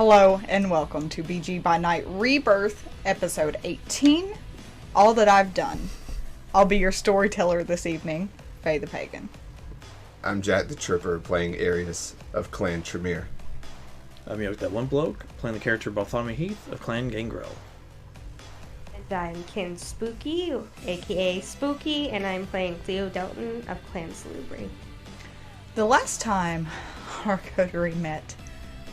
Hello and welcome to BG by Night Rebirth, episode 18, All That I've Done. I'll be your storyteller this evening, Faye the Pagan. I'm Jack the Tripper, playing Arius of Clan Tremere. I'm Yoke That One Bloke, playing the character Balthami Heath of Clan Gangrel. And I'm Kin Spooky, aka Spooky, and I'm playing Cleo Delton of Clan Salubri. The last time our coterie met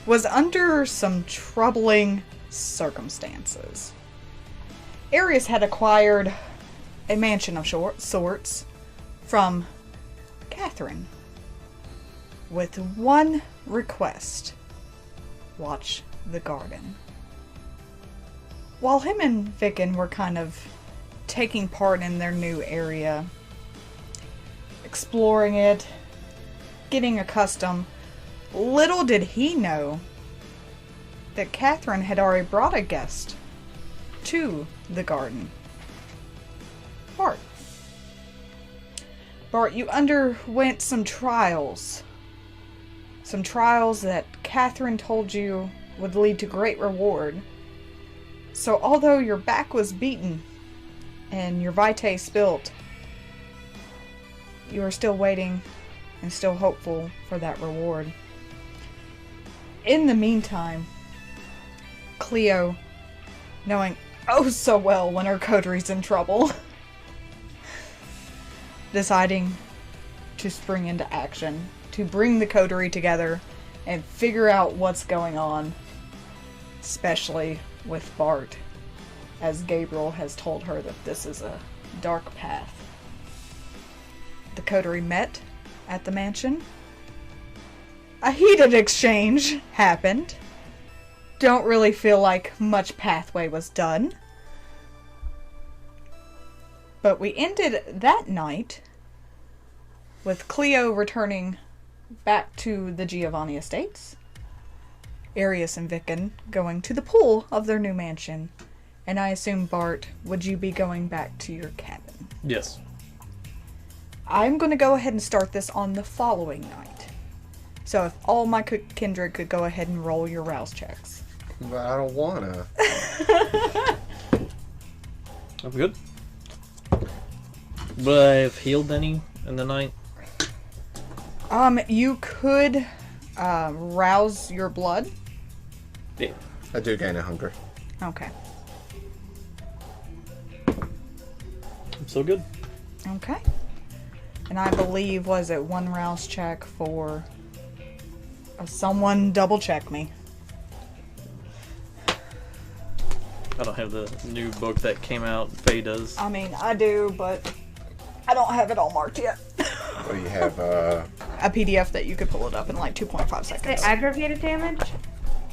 was under some troubling circumstances. Arius had acquired a mansion of sorts from Catherine with one request: watch the garden. While him and Vicken were kind of taking part in their new area, exploring it, getting accustomed, little did he know that Catherine had already brought a guest to the garden. Bart. Bart, you underwent some trials. Some trials that Catherine told you would lead to great reward. So although your back was beaten and your vitae spilt, you are still waiting and still hopeful for that reward. In the meantime, Cleo, knowing oh so well when her coterie's in trouble, deciding to spring into action to bring the coterie together and figure out what's going on, especially with Bart, as Gabriel has told her that this is a dark path. The coterie met at the mansion. A heated exchange happened. Don't really feel like much pathway was done. But we ended that night with Cleo returning back to the Giovanni Estates, Arius and Vicken going to the pool of their new mansion, and I assume, Bart, would you be going back to your cabin? Yes. I'm going to go ahead and start this on the following night. So if all my kindred could go ahead and roll your rouse checks. But I don't wanna. I'm good. But I've healed any in the night? You could rouse your blood. Yeah. I do gain a hunger. Okay. I'm still good. Okay. And I believe, was it one rouse check for... someone double check me. I don't have the new book that came out. Faye does. I mean, I do, but I don't have it all marked yet. What do you have? A PDF that you could pull it up in like 2.5 seconds. Is it aggravated damage?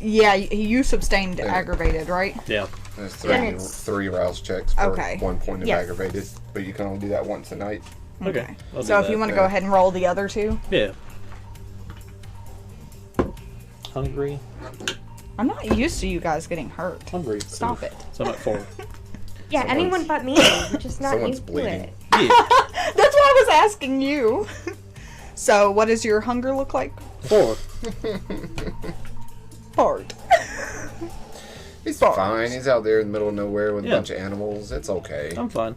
Yeah, you sustained aggravated, right? Yeah. There's Then three rouse checks for Okay. 1 point of Yes. aggravated, but you can only do that once a night. Okay. I'll do So if that. you want to go ahead and roll the other two. Yeah. Hungry. I'm not used to you guys getting hurt. Hungry. Stop it. So I'm at 4. Yeah, Someone's- anyone but me. I'm just not someone's used bleeding. to it. Yeah. That's why I was asking you. So what does your hunger look like? 4. Bart. He's Bart. fine. He's out there in the middle of nowhere with a Yeah. bunch of animals. It's okay. I'm fine.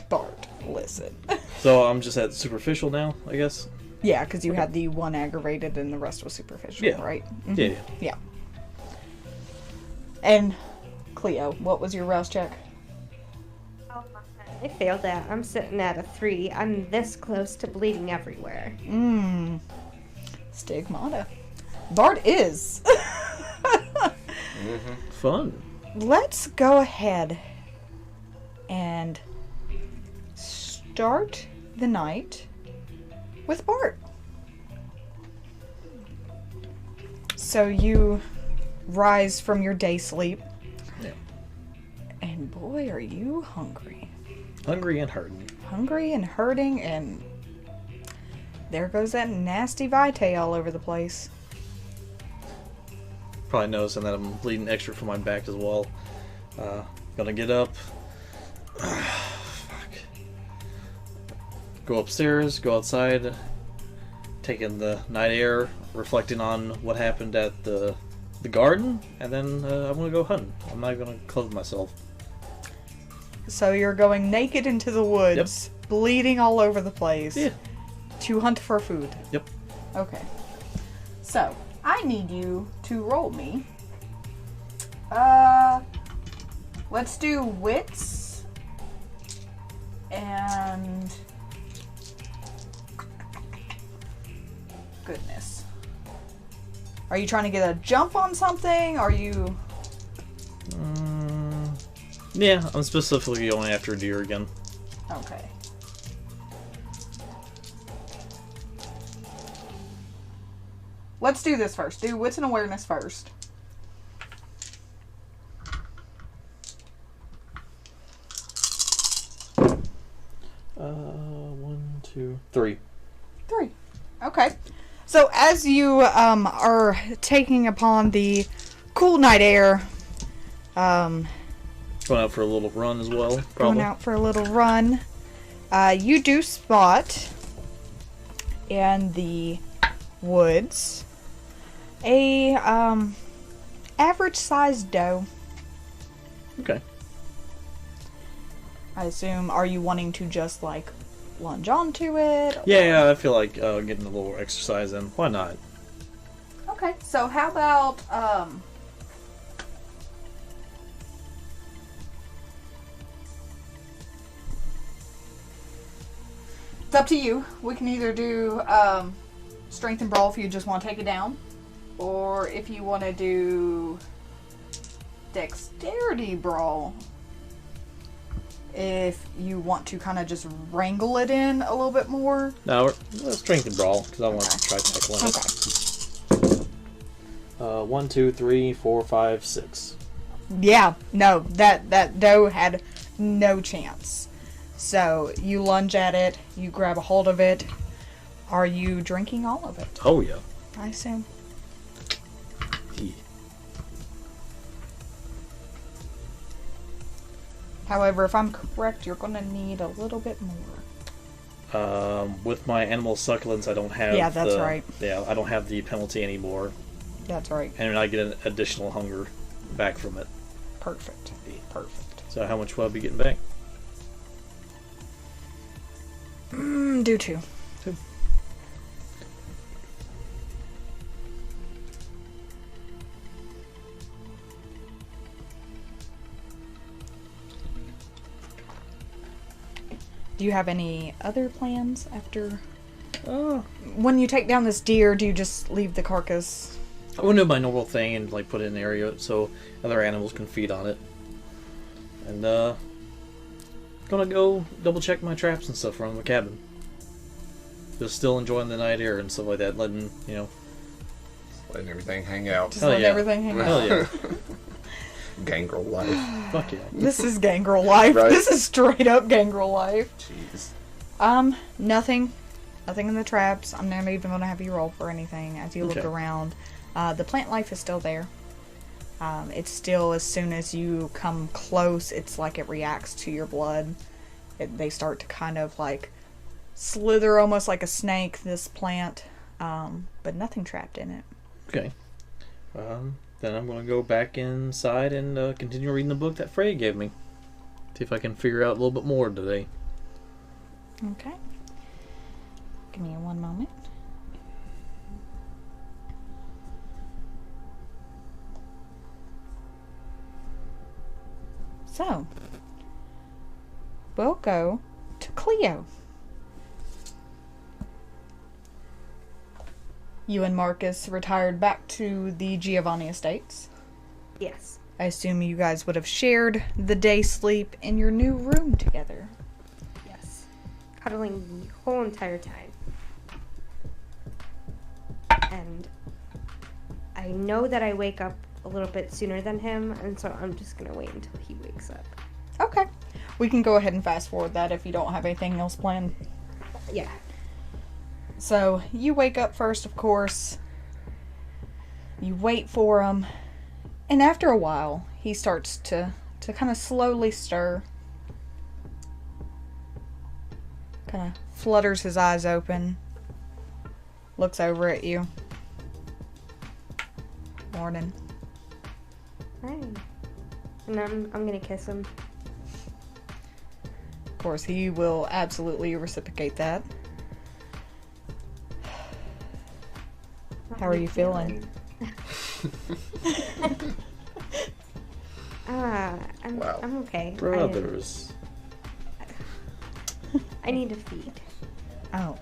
Bart, listen. So I'm just at superficial now, I guess? Yeah, because you had the one aggravated and the rest was superficial, Yeah. right? Mhm. Yeah. Yeah. And Cleo, what was your rouse check? I failed that. I'm sitting at a 3. I'm this close to bleeding everywhere. Stigmata. Bart is. Fun. Let's go ahead and start the night with Bart. So you rise from your day sleep. Yeah. And boy, are you hungry. Hungry and hurting. Hungry and hurting, and there goes that nasty vitae all over the place. Probably noticing that I'm bleeding extra from my back as well. Gonna get up. Fuck. Go upstairs, go outside, take in the night air, reflecting on what happened at the garden, and then I'm gonna go hunting. I'm not gonna clothe myself. So you're going naked into the woods, bleeding all over the place, to hunt for food. Yep. Okay. So, I need you to roll me. Let's do wits. And... goodness. Are you trying to get a jump on something? Are you... Yeah, I'm specifically going after a deer again. Okay. Let's do this first. Do wits and awareness first. One, two, three. 3. Okay. So as you are taking upon the cool night air, Going out for a little run as well, probably. going out for a little run, you do spot in the woods a average sized doe. Okay. I assume, are you wanting to just like lunge onto it? Yeah, I feel like getting a little exercise in. Why not? Okay, so how about it's up to you. We can either do strength and brawl if you just want to take it down, or if you want to do dexterity brawl if you want to kind of just wrangle it in a little bit more. No, let's strength and brawl because I want to try tackling it. Okay. 1, 2, 3, 4, 5, 6. Yeah, no, that doe had no chance. So you lunge at it, you grab a hold of it. Are you drinking all of it? Oh yeah. I assume. Yeah. However, if I'm correct, you're going to need a little bit more. With my animal succulents, I don't have. Yeah, that's right. Yeah, I don't have the penalty anymore, That's right. and I get an additional hunger back from it. Perfect. Perfect. So how much will I be getting back? Do 2. 2. Do you have any other plans after? When you take down this deer, do you just leave the carcass? I want to do my normal thing and like put it in an area so other animals can feed on it. And gonna go double check my traps and stuff around the cabin. Just still enjoying the night air and stuff like that, letting Letting everything hang out. Just Hell let yeah. everything hang out. Hell yeah. Gangrel life. Fuck yeah. This is gangrel life. Right? This is straight up gangrel life. Jeez. Nothing in the traps. I'm not even going to have you roll for anything as you look Okay. around. The plant life is still there. It's still, as soon as you come close, it's like it reacts to your blood. They start to kind of like slither almost like a snake, this plant. But nothing trapped in it. Okay. Then I'm going to go back inside and continue reading the book that Freya gave me. See if I can figure out a little bit more today. Okay. Give me one moment. So, we'll go to Cleo. You and Marcus retired back to the Giovanni Estates. Yes. I assume you guys would have shared the day sleep in your new room together. Yes. Cuddling the whole entire time. And I know that I wake up a little bit sooner than him, and so I'm just gonna wait until he wakes up. Okay. We can go ahead and fast forward that if you don't have anything else planned. Yeah. So, you wake up first, of course. You wait for him. And after a while, he starts to kind of slowly stir. Kind of flutters his eyes open. Looks over at you. Morning. Hi. And I'm gonna kiss him. Of course, he will absolutely reciprocate that. How are you feeling? Wow. I'm okay. Brothers. I need to feed. Oh.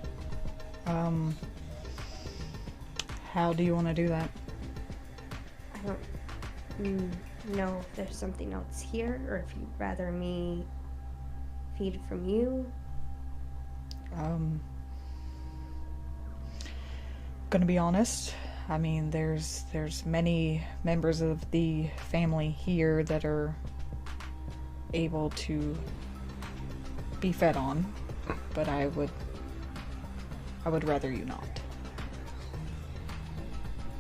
How do you want to do that? I don't know if there's something else here, or if you'd rather me feed from you. Gonna be honest. I mean, there's many members of the family here that are able to be fed on, but I would rather you not.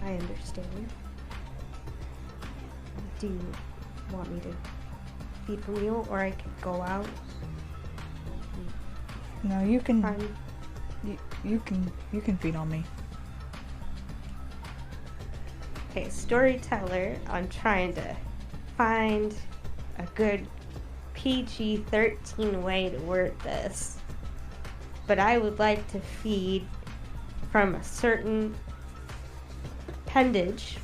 I understand. Do you want me to feed from you, or I could go out? No, you can. Fine. You can feed on me. Okay, storyteller. I'm trying to find a good PG-13 way to word this. But I would like to feed from a certain appendage.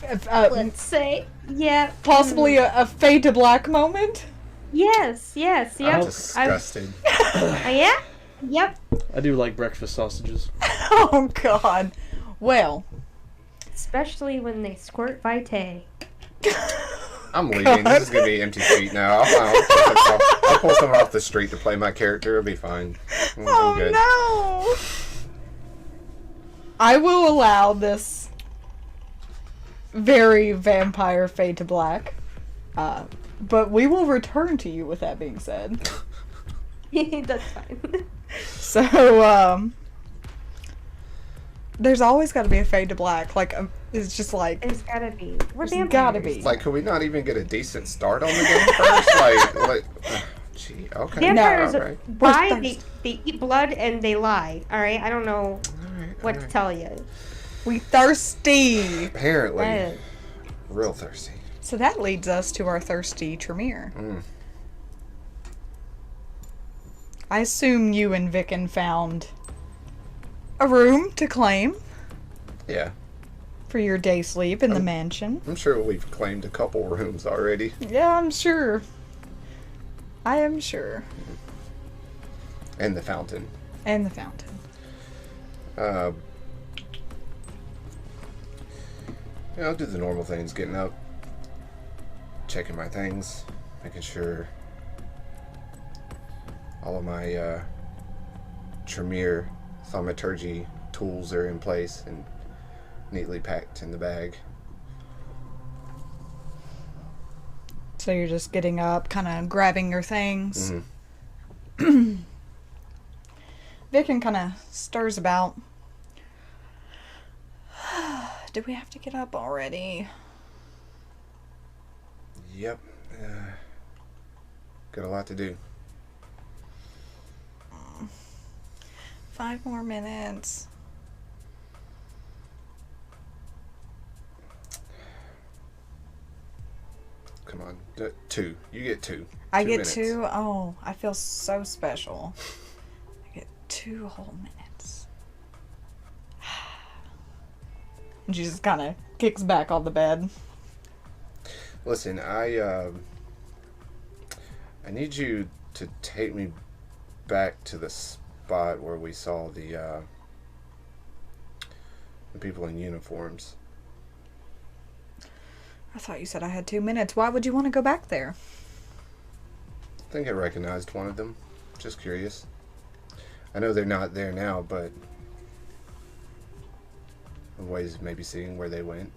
Let's say, yeah. Possibly a fade to black moment. Yes, yep. I'm disgusted. Yeah? Yep. I do like breakfast sausages. Oh God. Well. Especially when they squirt Vitae. I'm leaving. This is gonna be an empty street now. I'll pull someone off the street to play my character. It'll be fine. I'm good. No. I will allow this very vampire fade to black. But we will return to you with that being said. That's fine. So, there's always got to be a fade to black. Like, it's just like... There's gotta be. We're There's vampires. gotta be. Like, could we not even get a decent start on the game first? Gee, okay. Vampires, No, all right. why We're they eat blood and they lie. Alright? I don't know All right, what all to right. tell you. We thirsty. Apparently. Uh, Real thirsty. So that leads us to our thirsty Tremere. I assume you and Vicken found a room to claim Yeah. for your day sleep in the mansion. I'm sure we've claimed a couple rooms already. Yeah, I'm sure. I am sure. And the fountain. And the fountain. Yeah, I'll do the normal things. Getting up, checking my things, making sure all of my Tremere thaumaturgy tools are in place and neatly packed in the bag. So you're just getting up, kind of grabbing your things. Mm-hmm. Vicken kind of stirs about. Do we have to get up already? Yep. Got a lot to do. 5 more minutes. Come on. 2. You get 2. I 2 get minutes. 2? Oh, I feel so special. I get 2 whole minutes. And she just kind of kicks back on the bed. Listen, I need you to take me back to the spot where we saw the people in uniforms. I thought you said I had 2 minutes. Why would you want to go back there? I think I recognized one of them. Just curious. I know they're not there now, but ways of maybe seeing where they went,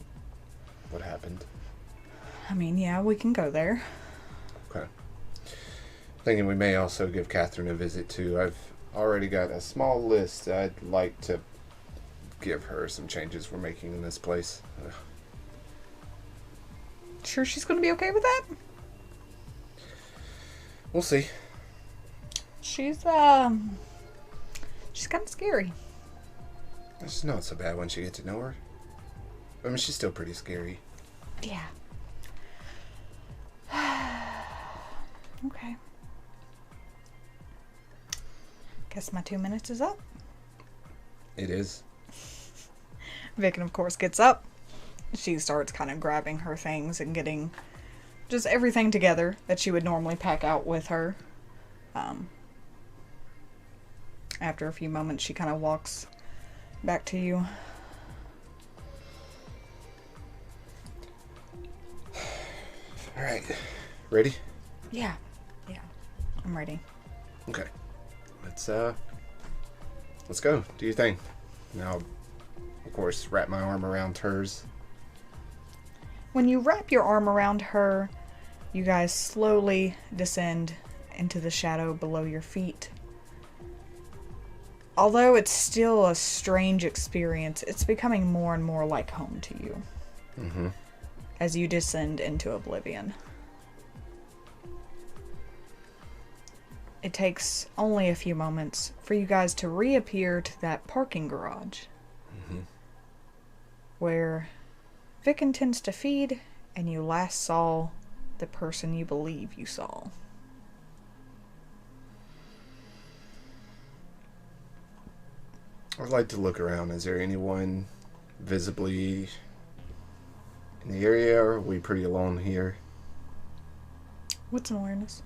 what happened. I mean, yeah, we can go there. Okay. Thinking we may also give Catherine a visit too. I've already got a small list I'd like to give her some changes we're making in this place. Ugh. Sure she's going to be okay with that? We'll see. She's kind of scary. It's not so bad once you get to know her. I mean, she's still pretty scary. Yeah. Okay. Guess my 2 minutes is up. It is. Vicken, of course, gets up. She starts kind of grabbing her things and getting just everything together that she would normally pack out with her. After a few moments, she kind of walks back to you. All right. Ready? Yeah. Yeah. I'm ready. Okay. Let's go. Do your thing. Now, of course, wrap my arm around hers. When you wrap your arm around her, you guys slowly descend into the shadow below your feet. Although it's still a strange experience, it's becoming more and more like home to you. Mm-hmm. As you descend into oblivion. It takes only a few moments for you guys to reappear to that parking garage. Mm-hmm. Where Vicken tends to feed, and you last saw the person you believe you saw. I'd like to look around. Is there anyone visibly in the area, or are we pretty alone here? What's an awareness?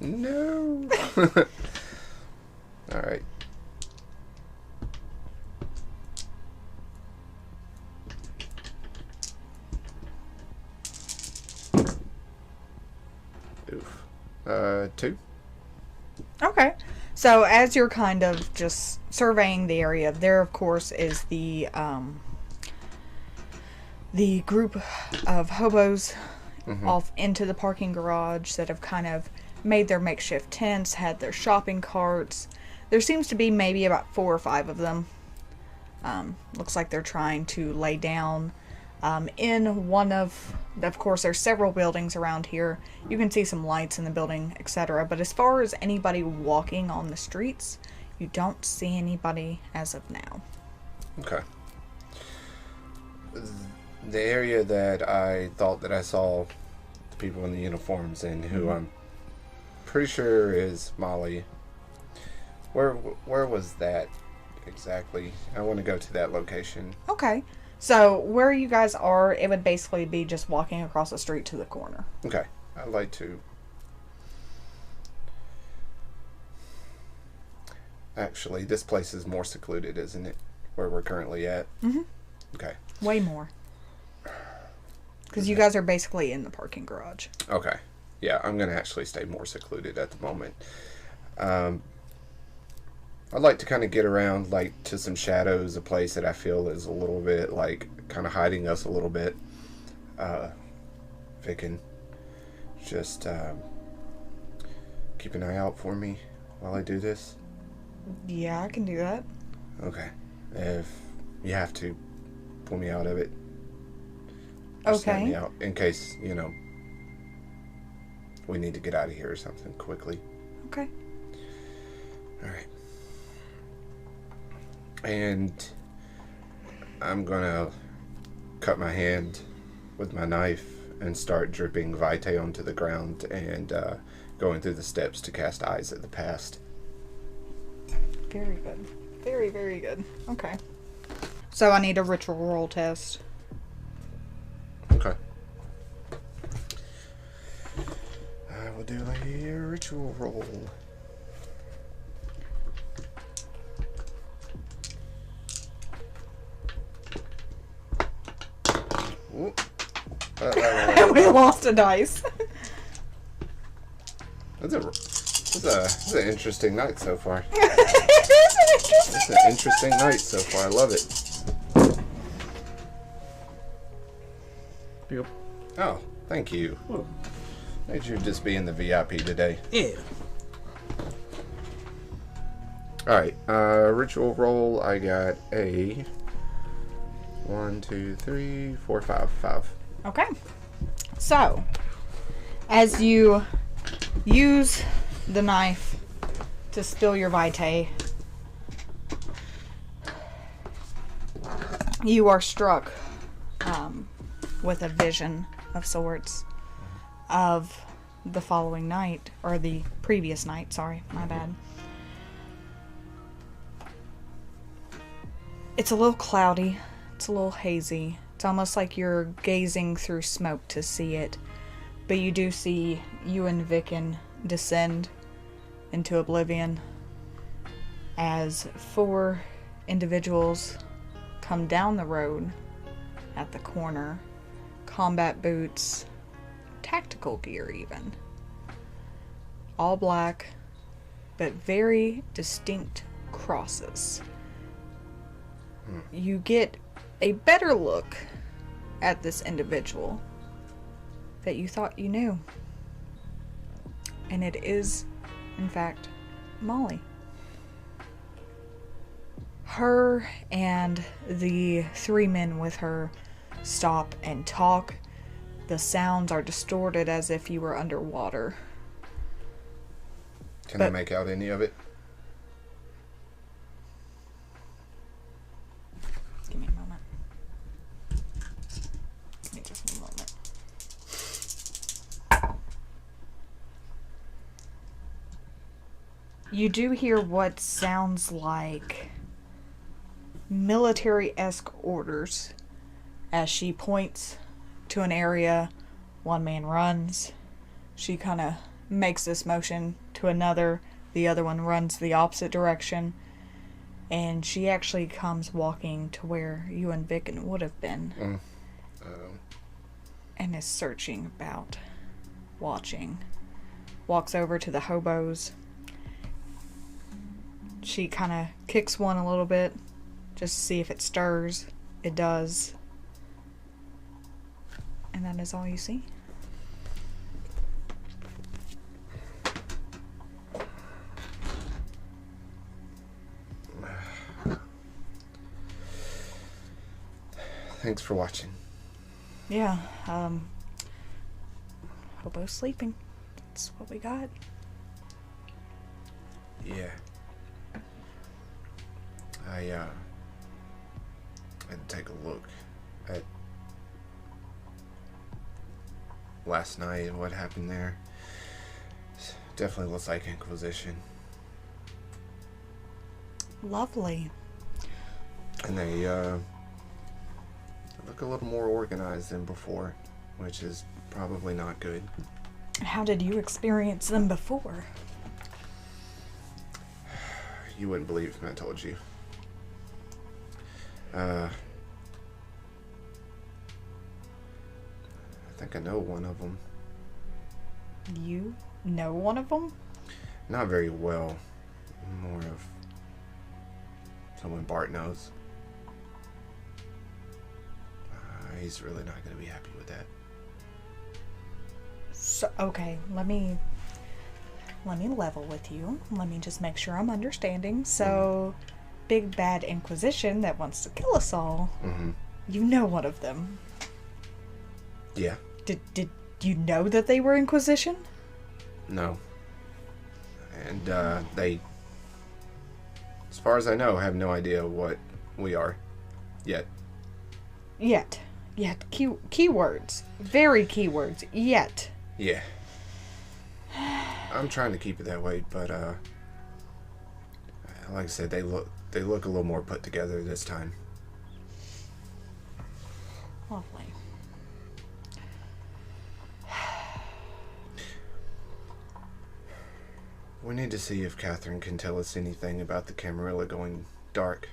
No. All right. Oof. 2. Okay. So as you're kind of just surveying the area, there of course is the group of hobos off into the parking garage that have kind of made their makeshift tents, had their shopping carts. There seems to be maybe about 4 or 5 of them. Looks like they're trying to lay down in one of course, there's several buildings around here. You can see some lights in the building, etc. But as far as anybody walking on the streets, you don't see anybody as of now. Okay. The area that I thought that I saw the people in the uniforms in, who I'm pretty sure is Molly. Where was that exactly? I want to go to that location. Okay. So, where you guys are, it would basically be just walking across the street to the corner. Okay. I'd like to... Actually, this place is more secluded, isn't it? Where we're currently at? Mm-hmm. Okay. Way more. Because you guys are basically in the parking garage. Okay. Yeah, I'm going to actually stay more secluded at the moment. I'd like to kind of get around, like, to some shadows, a place that I feel is a little bit, like, kind of hiding us a little bit. Vicken, just keep an eye out for me while I do this. Yeah, I can do that. Okay. If you have to, pull me out of it. Okay. Let me out in case, we need to get out of here or something quickly. Okay. All right. And I'm gonna cut my hand with my knife and start dripping Vitae onto the ground and going through the steps to cast Eyes of the Past. Very good. Very, very good. Okay. So I need a ritual roll test. Okay. I will do a ritual roll. Ooh. We lost a dice. That's an interesting night so far. It's an interesting night so far. I love it. Yep. Oh, thank you. Whoa. Made you just be in the VIP today. Yeah. Alright, ritual roll, I got a 1, 2, 3, 4, 5. 5. Okay. So, as you use the knife to spill your Vitae, you are struck with a vision of sorts of the following night, or the previous night, sorry, my bad. It's a little cloudy, it's a little hazy. It's almost like you're gazing through smoke to see it. But you do see you and Vicken descend into oblivion as 4 individuals come down the road at the corner. Combat boots, tactical gear even. All black, but very distinct crosses. You get a better look at this individual that you thought you knew. And it is, in fact, Molly. Her and the 3 men with her stop and talk. The sounds are distorted as if you were underwater. Can I make out any of it? Give me a moment. Give me just a moment. You do hear what sounds like military-esque orders as she points to an area. One man runs. She kind of makes this motion to another. The other one runs the opposite direction. And she actually comes walking to where you and Vicken would have been. And is searching about, watching. Walks over to the hobos. She kind of kicks one a little bit, just to see if it stirs. It does. And that is all you see. Thanks for watching. Yeah, hobo sleeping. That's what we got. Yeah. I had to take a look at last night and what happened there. Definitely looks like Inquisition. Lovely. And they look a little more organized than before, which is probably not good. How did you experience them before? You wouldn't believe if I told you. I think I know one of them. You know one of them? Not very well. More of someone Bart knows. He's really not going to be happy with that. So, okay, let me level with you. Let me just make sure I'm understanding. So, big bad Inquisition that wants to kill us all. Mm-hmm. You know one of them. Yeah. Did you know that they were Inquisition? No. And they, as far as I know, have no idea what we are yet. Yet. Keywords. Very keywords. Yet. Yeah. I'm trying to keep it that way, but like I said, they look a little more put together this time. Lovely. We need to see if Catherine can tell us anything about the Camarilla going dark.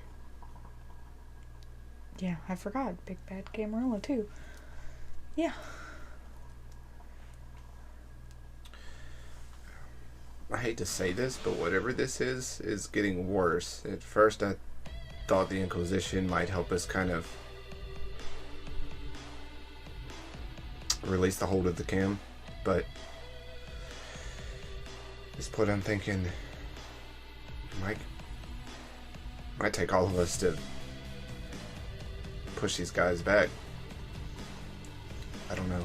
Yeah, I forgot. Big bad Camarilla too. Yeah. I hate to say this, but whatever this is getting worse. At first I thought the Inquisition might help us kind of release the hold of the cam, but at this point I'm thinking it might take all of us to push these guys back. I don't know.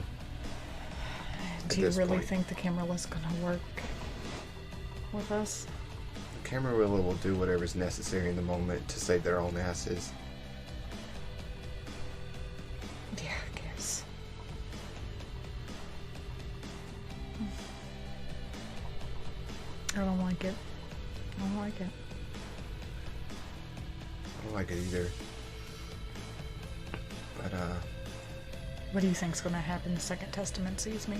Do you really think the Camarilla's gonna work with us? The Camarilla will do whatever's necessary in the moment to save their own asses. I don't like it. I don't like it. I don't like it either. But, What do you think's gonna happen the Second Testament sees me?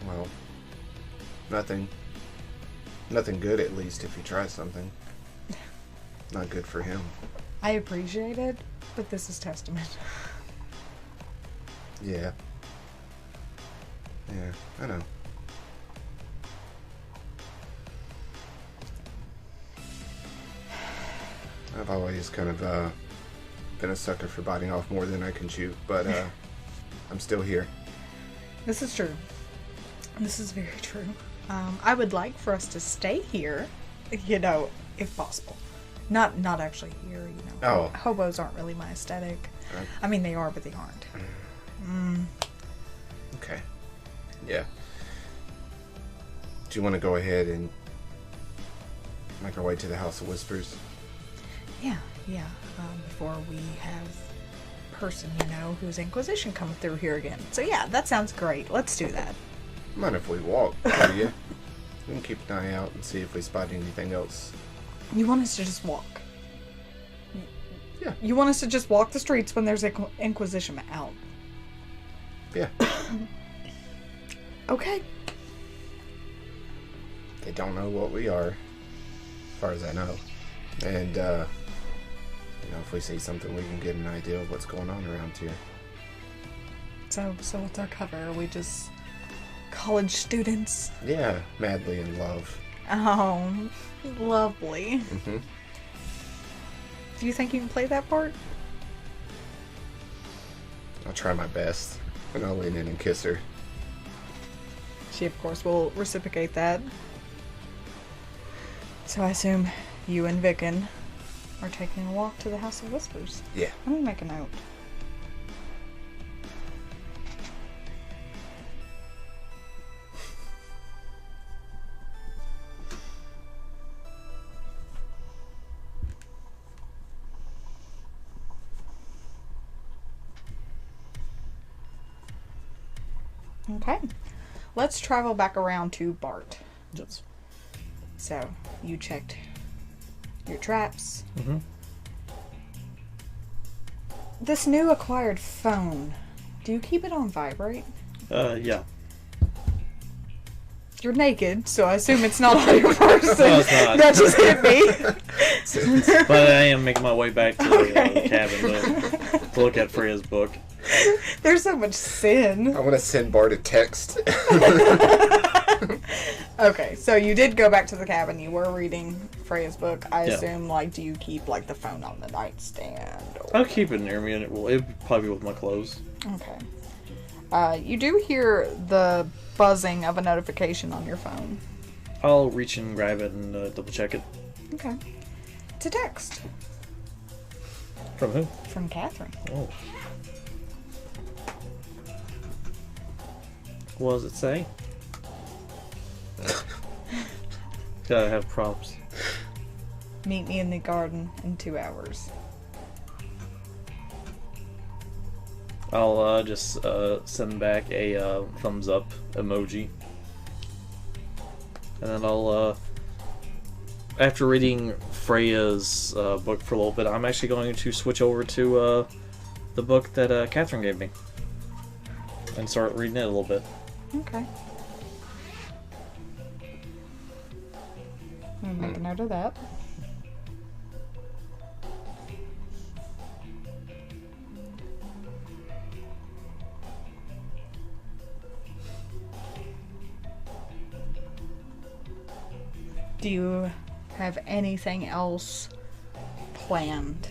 well, nothing. Nothing good, at least, if he tries something. Not good for him. I appreciate it, but this is Testament. Yeah. Yeah, I know. I've always kind of been a sucker for biting off more than I can chew, but I'm still here. This is true. This is very true. I would like for us to stay here, you know, if possible. Not actually here, you know. Oh. Hobos aren't really my aesthetic. I mean, they are, but they aren't. Okay. Yeah. Do you want to go ahead and make our way to the House of Whispers? Yeah. Before we have person, you know, whose Inquisition come through here again. So yeah, that sounds great. Let's do that. Mind if we walk, do you? We can keep an eye out and see if we spot anything else. You want us to just walk? Yeah. You want us to just walk the streets when there's Inquisition out? Yeah. Okay. They don't know what we are, as far as I know. And, you know, if we see something, we can get an idea of what's going on around here. So what's our cover? Are we just college students? Yeah, madly in love. Oh, lovely. Mm-hmm. Do you think you can play that part? I'll try my best, and I'll lean in and kiss her. She, of course, will reciprocate that. So I assume you and Vicken are taking a walk to the House of Whispers. Yeah. Let me make a note. Okay. Let's travel back around to Bart. Yes. So, you checked your traps. Mm-hmm. This new acquired phone, do you keep it on vibrate? Yeah. You're naked, so I assume it's not on your person. No, it's not. That just hit me. But I am making my way back to Okay. the cabin to look at Freya's book. There's so much sin. I want to send Bart a text. Okay, so you did go back to the cabin. You were reading Freya's book. I Yeah. assume, like, do you keep, like, the phone on the nightstand? Or... I'll keep it near me, and it'll probably be with my clothes. Okay. You do hear the buzzing of a notification on your phone. I'll reach and grab it and double check it. Okay. It's a text From who? from Catherine. Oh. What does it say? Gotta have prompts. Meet me in the garden in 2 hours. I'll just send back a thumbs up emoji. And then I'll, after reading Freya's book for a little bit, I'm actually going to switch over to the book that Catherine gave me. And start reading it a little bit. Okay. I'm gonna make a note of that. Do you have anything else planned?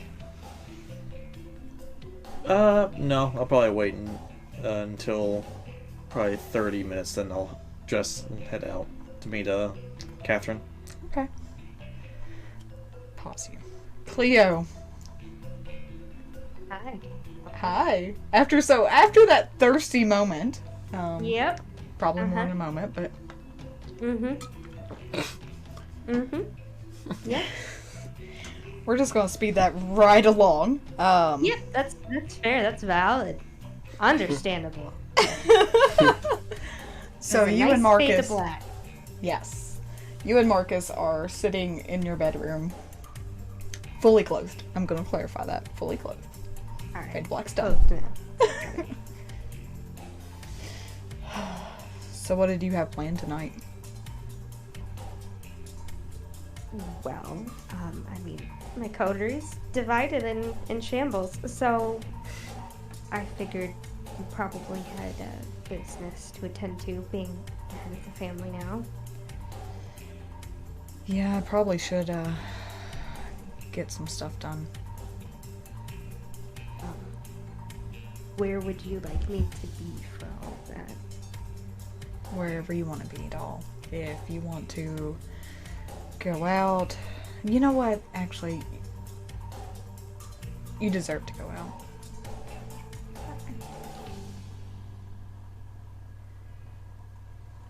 No, I'll probably wait until probably 30 minutes, then I'll dress and head out to meet Catherine. Okay. Pause you. Cleo. Hi. Hi. After that thirsty moment. Yep. Probably more in a moment, but Yeah. we're just gonna speed that right along. Yep. That's fair. That's valid. Understandable. So There's a you nice and fade to Marcus, black. yes, you and Marcus are sitting in your bedroom, fully clothed. I'm gonna clarify that, fully clothed. All right. Fade black's done. Closed now. So what did you have planned tonight? Well, I mean, my coteries divided in shambles, so I figured you probably had business to attend to, being the head of the family now. Yeah, I probably should get some stuff done. Where would you like me to be for all of that? Wherever you want to be, doll. If you want to go out, you know what? Actually, you deserve to go out.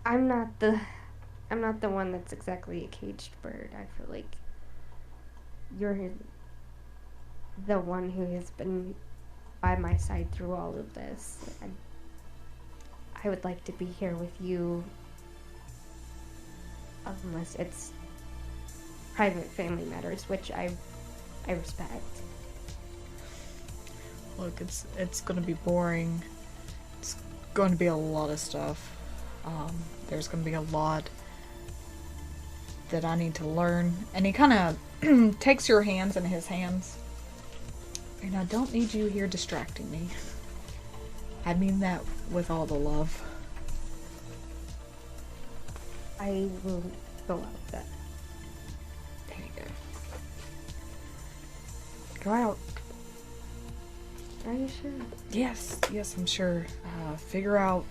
I'm not the one that's exactly a caged bird. I feel like you're the one who has been by my side through all of this. And I would like to be here with you, unless it's private family matters, which I respect. Look, it's gonna be boring. It's going to be a lot of stuff. There's gonna be a lot that I need to learn. And he kind of takes your hands in his hands. And I don't need you here distracting me. I mean that with all the love. I will go out with that. There you go. Go out. Are you sure? Yes, I'm sure. Figure out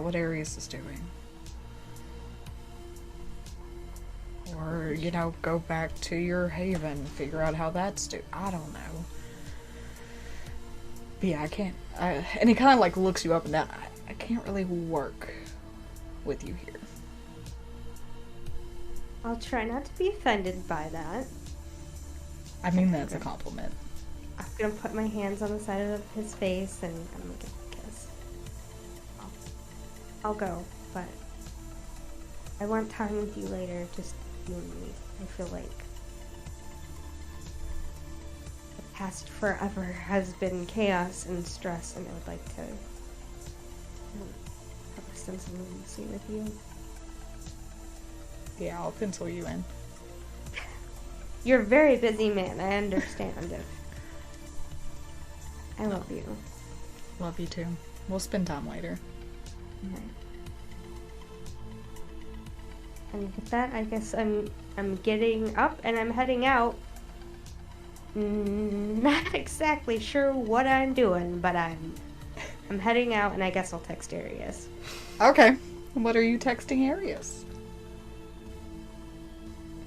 what Arius is doing. Or, go back to your haven, figure out how that's doing. I don't know. But yeah, I can't. And he kind of looks you up and down. I can't really work with you here. I'll try not to be offended by that. I mean, that's a compliment. I'm gonna put my hands on the side of his face and I'm gonna give him a kiss. I'll go, but I want time with you later, just you and me. I feel like the past forever has been chaos and stress, and I would like to have a sense of normalcy with you. Yeah, I'll pencil you in. You're a very busy man, I understand it. I love you. Love you too. We'll spend time later. Okay. And with that, I guess I'm getting up and I'm heading out. Not exactly sure what I'm doing, but I'm heading out, and I guess I'll text Arius. Okay. What are you texting Arius?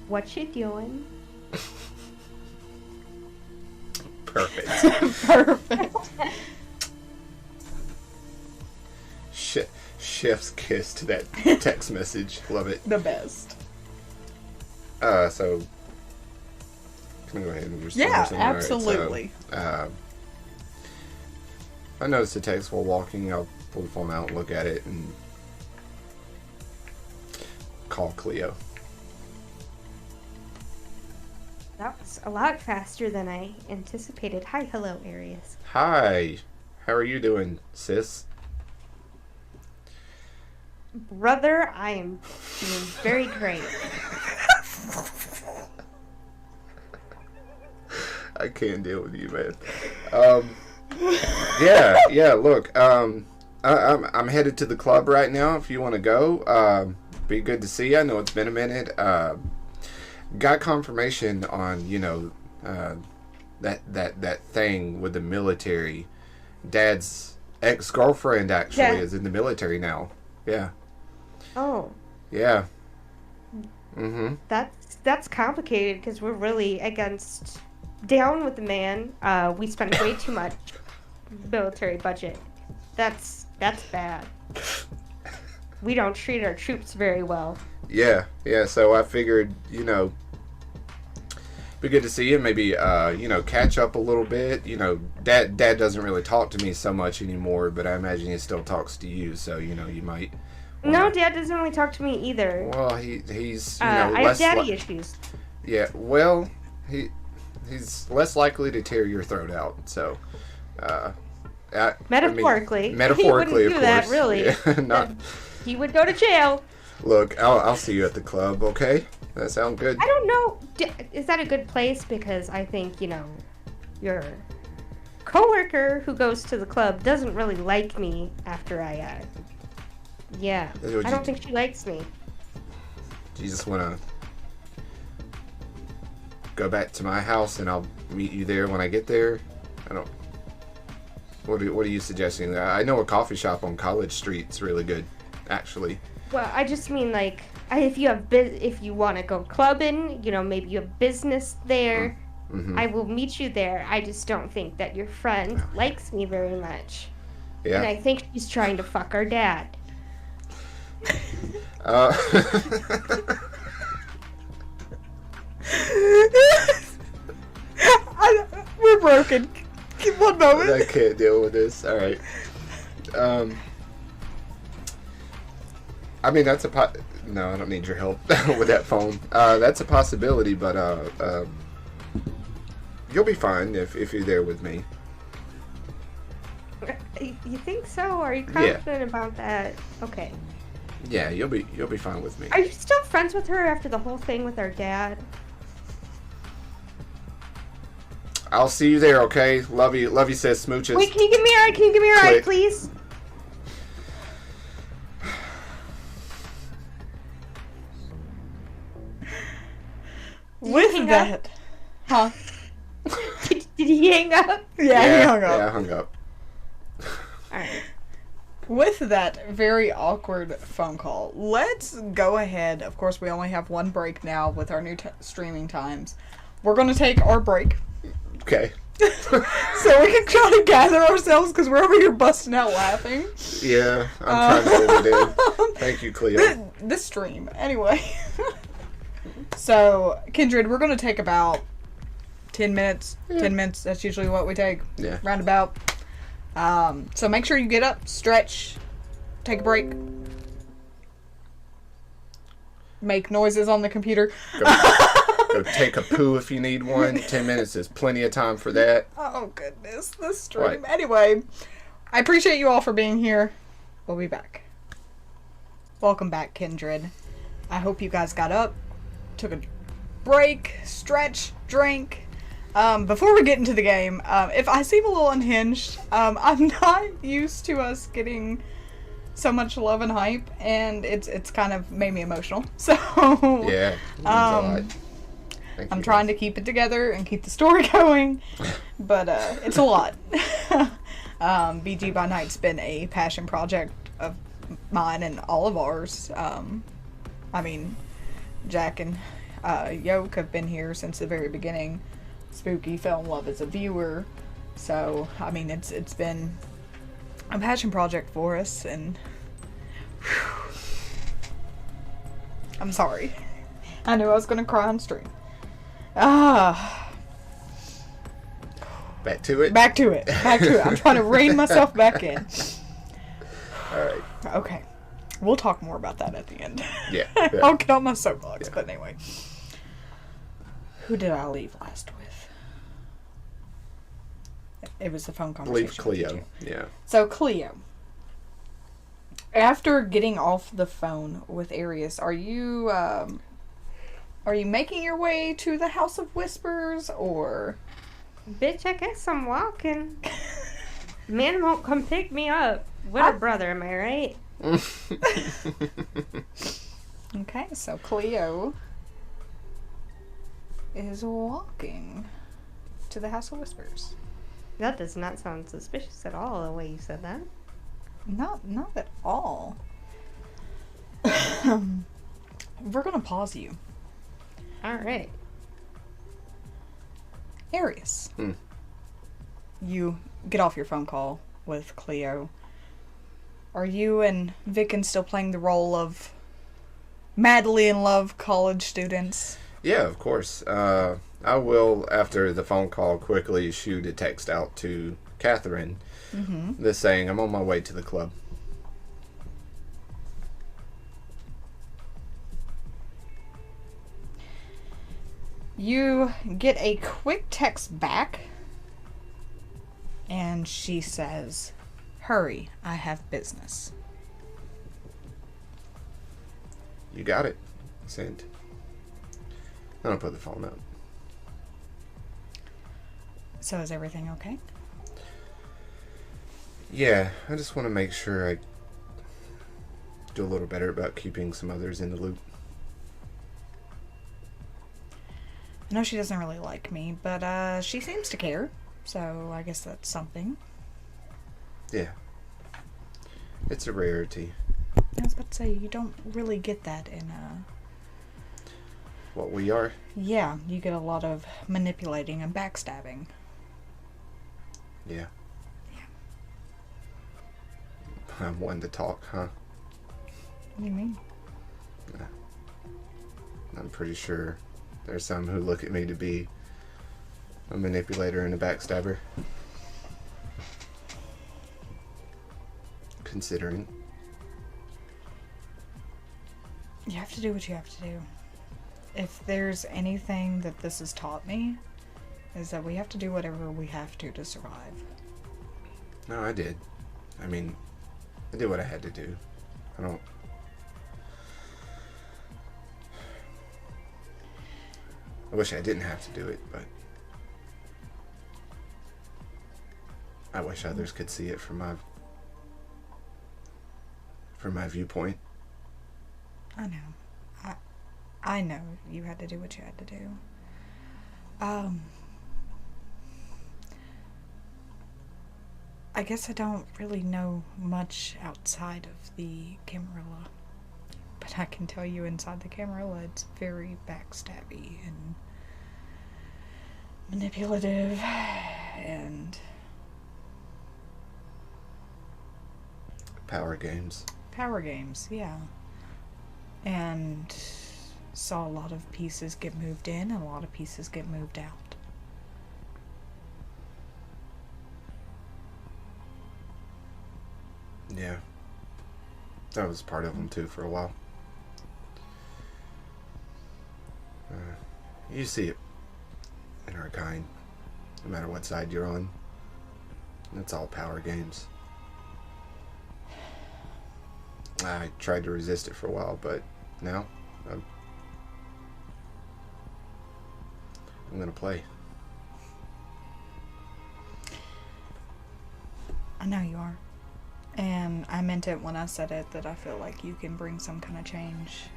What you doing? Perfect. Perfect. Chef's kiss to that text message. Love it. The best. So can I go ahead and respond? Yeah, to something? All right, absolutely. I noticed the text while walking. I'll pull the phone out and look at it and call Cleo. That was a lot faster than I anticipated. Hi, hello, Arius. Hi. How are you doing, sis? Brother, I am doing very great. I can't deal with you, man. Yeah. Look, I'm headed to the club right now. If you want to go, be good to see you. I know it's been a minute. Got confirmation on that thing with the military. Dad's ex-girlfriend actually is in the military now. Yeah. Oh. Yeah. Mm-hmm. That's complicated because we're really down with the man. We spend way too much military budget. That's bad. We don't treat our troops very well. Yeah. So I figured, be good to see you. Maybe catch up a little bit. Dad doesn't really talk to me so much anymore, but I imagine he still talks to you. So you might. No, Dad doesn't really talk to me either. Well, he's I have daddy issues. Yeah, well, he's less likely to tear your throat out. So, metaphorically, metaphorically, he wouldn't do that, really. Yeah, he would go to jail. Look, I'll see you at the club. Okay, that sounds good. I don't know. Is that a good place? Because I think your coworker who goes to the club doesn't really like me after I. Yeah, I don't think she likes me. Do you just want to go back to my house and I'll meet you there when I get there? I don't. What are you suggesting? I know a coffee shop on College Street's really good, actually. Well, I just mean if you want to go clubbing, maybe you have business there. Mm-hmm. I will meet you there. I just don't think that your friend likes me very much. Yeah. And I think she's trying to fuck our dad. We're broken. Give 1 moment. I can't deal with this. All right. I mean, that's no, I don't need your help with that phone. That's a possibility, but you'll be fine if you're there with me. You think so? Are you confident about that? Okay. Yeah, you'll be fine with me. Are you still friends with her after the whole thing with our dad? I'll see you there, okay? Love you, says smooches. Wait, can you give me a ride, please? With that, huh? Did he hang up? Yeah, he hung up. Yeah, I hung up. Alright. With that very awkward phone call, let's go ahead. Of course, we only have 1 break now with our new streaming times. We're going to take our break. Okay. So we can try to gather ourselves because we're over here busting out laughing. Yeah, I'm trying to hold it in. Thank you, Cleo. This stream. Anyway. So, Kindred, we're going to take about 10 minutes. Yeah. 10 minutes, that's usually what we take. Yeah. Roundabout. So make sure you get up, stretch, take a break, make noises on the computer. Go take a poo if you need one. 10 minutes is plenty of time for that. Oh, goodness. This stream. Right. Anyway, I appreciate you all for being here. We'll be back. Welcome back, Kindred. I hope you guys got up, took a break, stretch, drink. Before we get into the game, if I seem a little unhinged, I'm not used to us getting so much love and hype, and it's kind of made me emotional. So yeah, I'm trying to keep it together and keep the story going, but it's a lot. BG by Night's been a passion project of mine and all of ours. I mean, Jack and Yoke have been here since the very beginning. Spooky fell in love as a viewer, so I mean it's been a passion project for us, and whew, I'm sorry. I knew I was gonna cry on stream. Back to it. I'm trying to rein myself back in. All right. Okay, we'll talk more about that at the end. Yeah. I'll get on my soapbox, but anyway. Who did I leave last with? It was the phone conversation. Cleo. Yeah. So Cleo, after getting off the phone with Arius, are you making your way to the House of Whispers, or? Bitch, I guess I'm walking. Man won't come pick me up. What a brother, am I right? Okay, so Cleo is walking to the House of Whispers. That does not sound suspicious at all, the way you said that. Not at all. We're gonna pause you. Alright. Arius. You get off your phone call with Cleo. Are you and Vicken still playing the role of madly in love college students? Yeah, of course. I will, after the phone call, quickly shoot a text out to Catherine, this saying I'm on my way to the club. You get a quick text back, and she says, "Hurry, I have business." You got it. Sent. Then I'll put the phone up. So is everything okay? Yeah, I just want to make sure I do a little better about keeping some others in the loop. I know she doesn't really like me, but she seems to care, so I guess that's something. Yeah. It's a rarity. I was about to say, you don't really get that in, What we are. Yeah, you get a lot of manipulating and backstabbing. Yeah. I'm one to talk, huh? What do you mean? I'm pretty sure there's some who look at me to be a manipulator and a backstabber. Considering. You have to do what you have to do. If there's anything that this has taught me, is that we have to do whatever we have to survive. No, I did. I mean, I did what I had to do. I wish I didn't have to do it, but I wish others could see it from my viewpoint. I know. I know you had to do what you had to do. I guess I don't really know much outside of the Camarilla. But I can tell you inside the Camarilla it's very backstabby and manipulative and Power games. power games, yeah. And saw a lot of pieces get moved in and a lot of pieces get moved out. Yeah. That was part of them too for a while. You see it in our kind, no matter what side you're on. It's all power games. I tried to resist it for a while, but now I'm gonna play. I know you are. And I meant it when I said it, that I feel like you can bring some kind of change.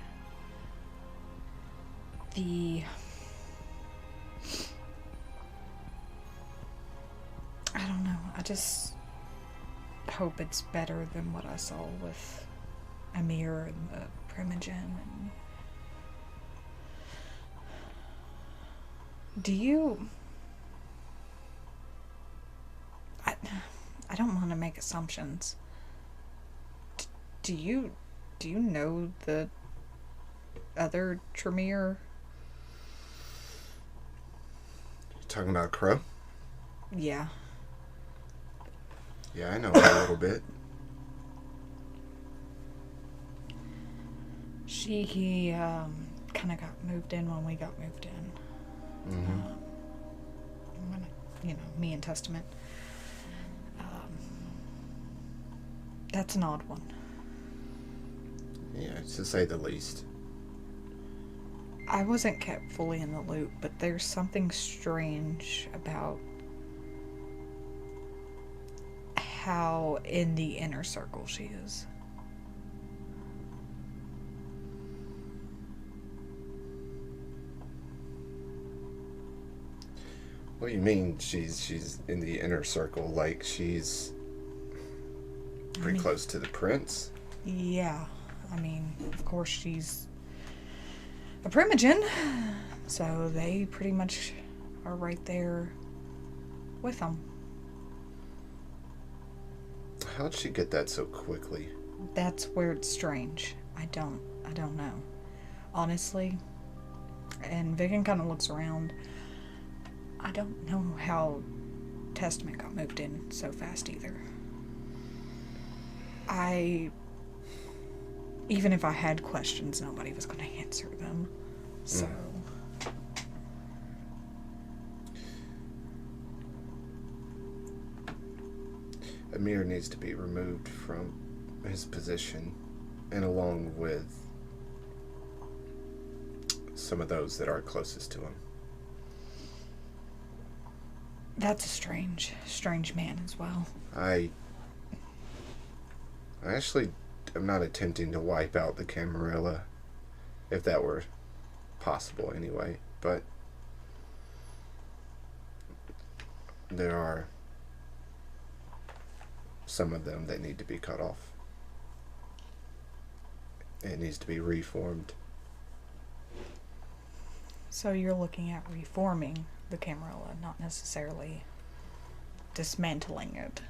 I don't know. I just hope it's better than what I saw with Amir and the Primogen. And do you... I don't want to make assumptions. Do you know the other Tremere? Talking about Crow? Yeah. Yeah, I know her a little bit. He kind of got moved in when we got moved in. Me and Testament. That's an odd one. Yeah, to say the least. I wasn't kept fully in the loop, but there's something strange about how in the inner circle she is. What do you mean she's in the inner circle? Like she's pretty close to the prince? Yeah. I mean, of course she's a Primogen, so they pretty much are right there with them. How'd she get that so quickly? That's where it's strange. I don't know. Honestly, And Vivian kind of looks around. I don't know how Testament got moved in so fast either. Even if I had questions, nobody was going to answer them. So... Amir needs to be removed from his position, and along with some of those that are closest to him. That's a strange man as well. I actually am not attempting to wipe out the Camarilla, if that were possible anyway, but there are some of them that need to be cut off. It needs to be reformed. So you're looking at reforming the Camarilla, not necessarily dismantling it.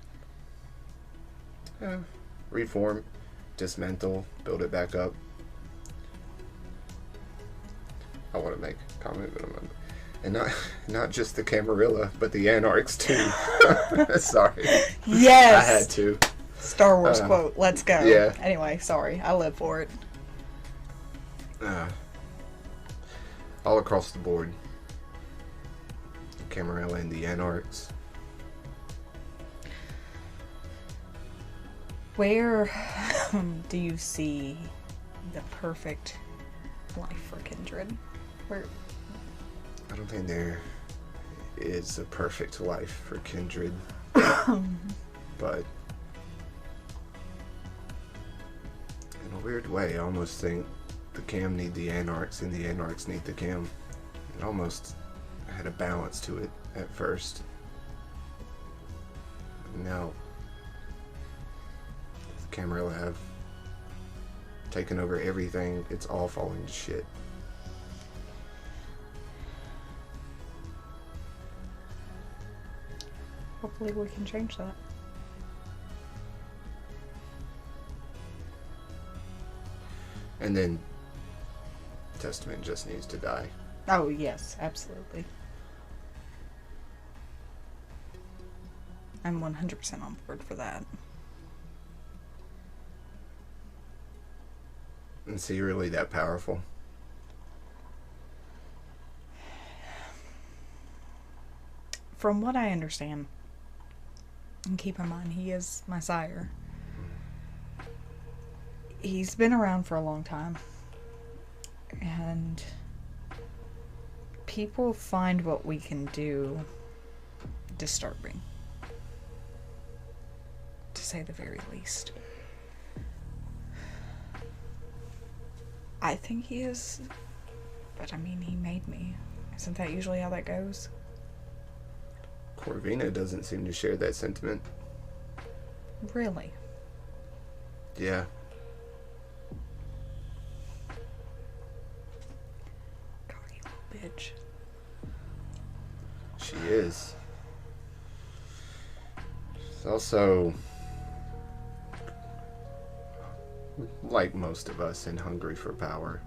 Yeah. Reform, dismantle, build it back up. I want to make a comment, but and not just the Camarilla, but the Anarchs too. Sorry. Yes! I had to. Star Wars quote. Let's go. Yeah. Anyway, sorry. I live for it. All across the board. The Camarilla and the Anarchs. Where do you see the perfect life for Kindred? Where? I don't think there is a perfect life for Kindred. But in a weird way, I almost think the Cam need the Anarchs and the Anarchs need the Cam. It almost had a balance to it at first. Now, the Camarilla have taken over everything. It's all falling to shit. Hopefully we can change that. And then Testament just needs to die. Oh, yes, absolutely. I'm 100% on board for that. Is he really that powerful? From what I understand, and keep in mind, he is my sire. He's been around for a long time. And people find what we can do disturbing. To say the very least. I think he is, but I mean, he made me. Isn't that usually how that goes? Corvina doesn't seem to share that sentiment. Really? Yeah. Cocky little bitch. She is. She's also, like most of us, and hungry for power.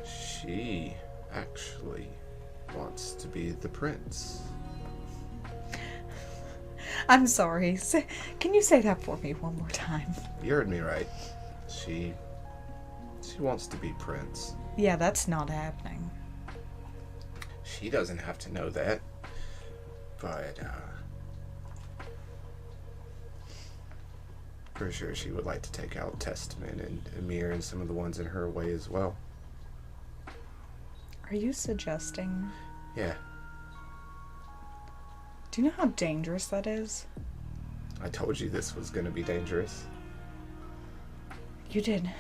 She actually wants to be the prince. I'm sorry. Can you say that for me one more time? You heard me right. She wants to be prince. Yeah, that's not happening. She doesn't have to know that. But, pretty sure she would like to take out Testament and Amir and some of the ones in her way as well. Are you suggesting? Yeah. Do you know how dangerous that is? I told you this was going to be dangerous. You did.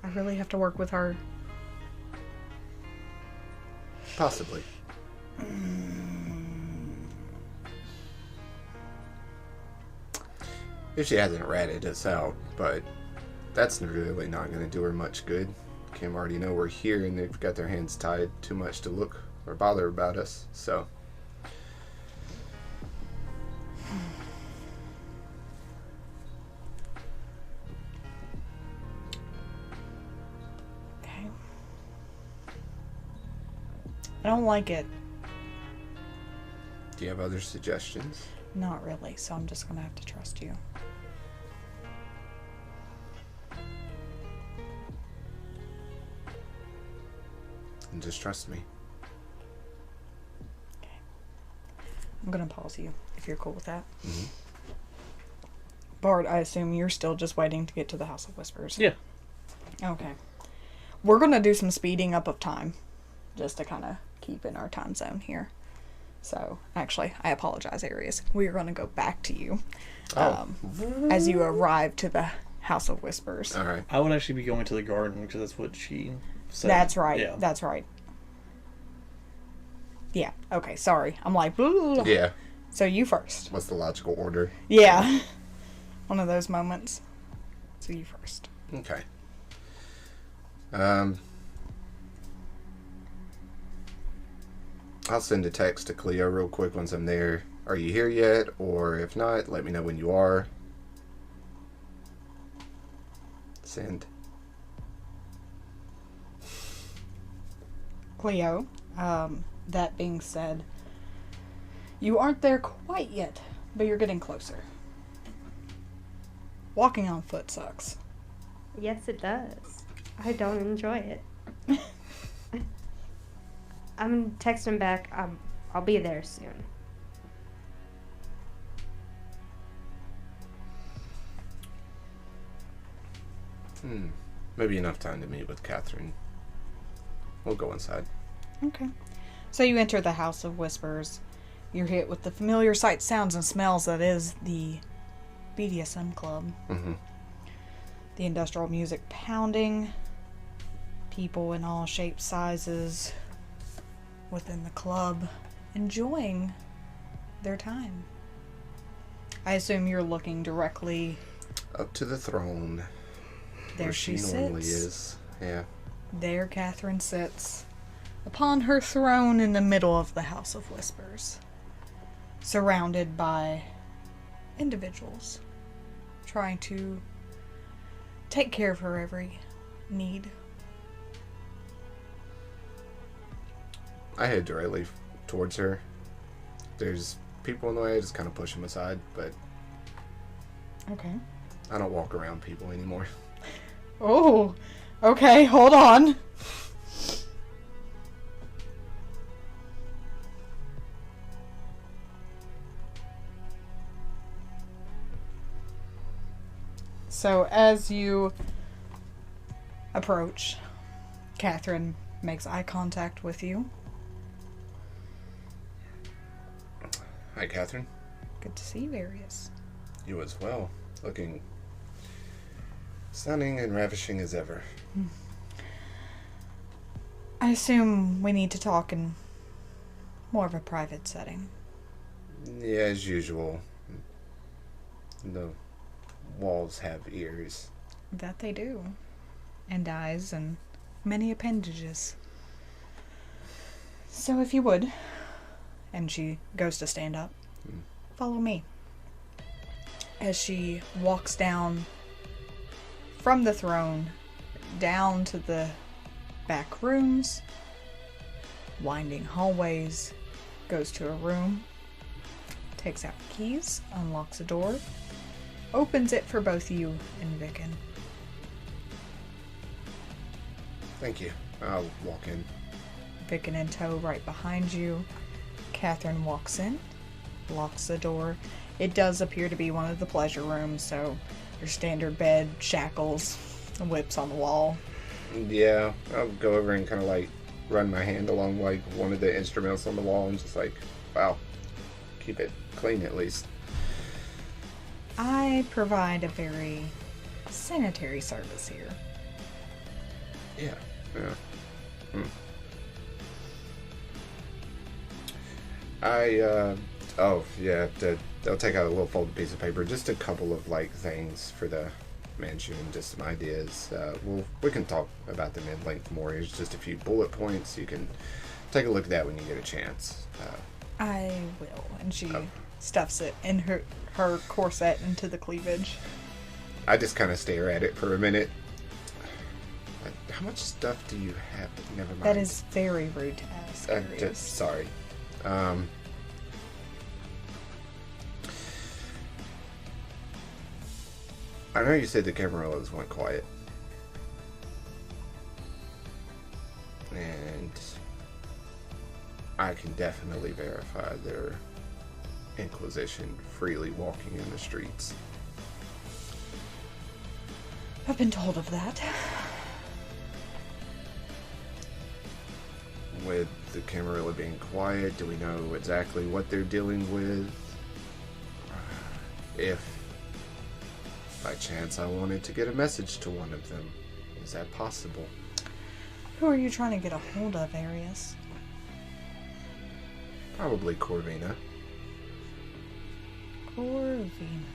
I really have to work with her. Possibly. If she hasn't ratted us out, but that's really not going to do her much good. Kim already know we're here and they've got their hands tied too much to look or bother about us, so. I don't like it. Do you have other suggestions? Not really, so I'm just gonna have to trust you. And just trust me. I'm gonna pause you, if you're cool with that. Mm-hmm. Bart, I assume you're still just waiting to get to the House of Whispers. Yeah. Okay. We're gonna do some speeding up of time, just to kind of keep in our time zone here. So, actually, I apologize, Arius. We are gonna go back to you. As you arrive to the House of Whispers. All right. I would actually be going to the garden because that's what she said. That's right. Yeah. That's right. Yeah. Okay. Sorry. I'm like, "Ooh." Yeah. So you first. What's the logical order? Yeah. One of those moments. So you first. Okay. I'll send a text to Cleo real quick once I'm there. Are you here yet? Or if not, let me know when you are. Send. Cleo, that being said, you aren't there quite yet, but you're getting closer. Walking on foot sucks. Yes, it does. I don't enjoy it. I'm texting back. I'll be there soon. Maybe enough time to meet with Catherine. We'll go inside. Okay. So you enter the House of Whispers. You're hit with the familiar sights, sounds, and smells that is the BDSM club. Mm-hmm. The industrial music pounding. People in all shapes, sizes within the club enjoying their time. I assume you're looking directly Up to the throne. there. Where She normally sits. is. Yeah. There Catherine sits upon her throne in the middle of the House of Whispers, surrounded by individuals trying to take care of her every need. I head directly towards her. There's people in the way, I just kind of push them aside, but Okay. I don't walk around people anymore. Oh, okay, hold on. So as you approach, Catherine makes eye contact with you. Hi, Catherine. Good to see you, Arius. You as well. Looking stunning and ravishing as ever. I assume we need to talk in more of a private setting. Yeah, as usual. The walls have ears. That they do. And eyes and many appendages. So if you would, and she goes to stand up, follow me. As she walks down from the throne, down to the back rooms, winding hallways, goes to a room, takes out keys, unlocks a door, opens it for both you and Vicken. Thank you. I'll walk in. Vicken in tow right behind you. Catherine walks in, locks the door. It does appear to be one of the pleasure rooms, so your standard bed, shackles, whips on the wall. Yeah, I'll go over and kind of like run my hand along like one of the instruments on the wall and just like, wow, keep it clean at least. I provide a very sanitary service here. Yeah. They'll take out a little folded piece of paper, just a couple of like things for the mansion, just some ideas. We can talk about them in length more. Here's just a few bullet points. You can take a look at that when you get a chance. I will. And she stuffs it in her corset into the cleavage. I just kind of stare at it for a minute. How much stuff do you have? Never mind. That is very rude to ask. this area. Sorry. I know you said the Camarillas went quiet. And I can definitely verify their Inquisition freely walking in the streets. I've been told of that. With the Camarilla being quiet, do we know exactly what they're dealing with? If by chance I wanted to get a message to one of them, is that possible? Who are you trying to get a hold of, Arius? Probably Corvina. Corvina.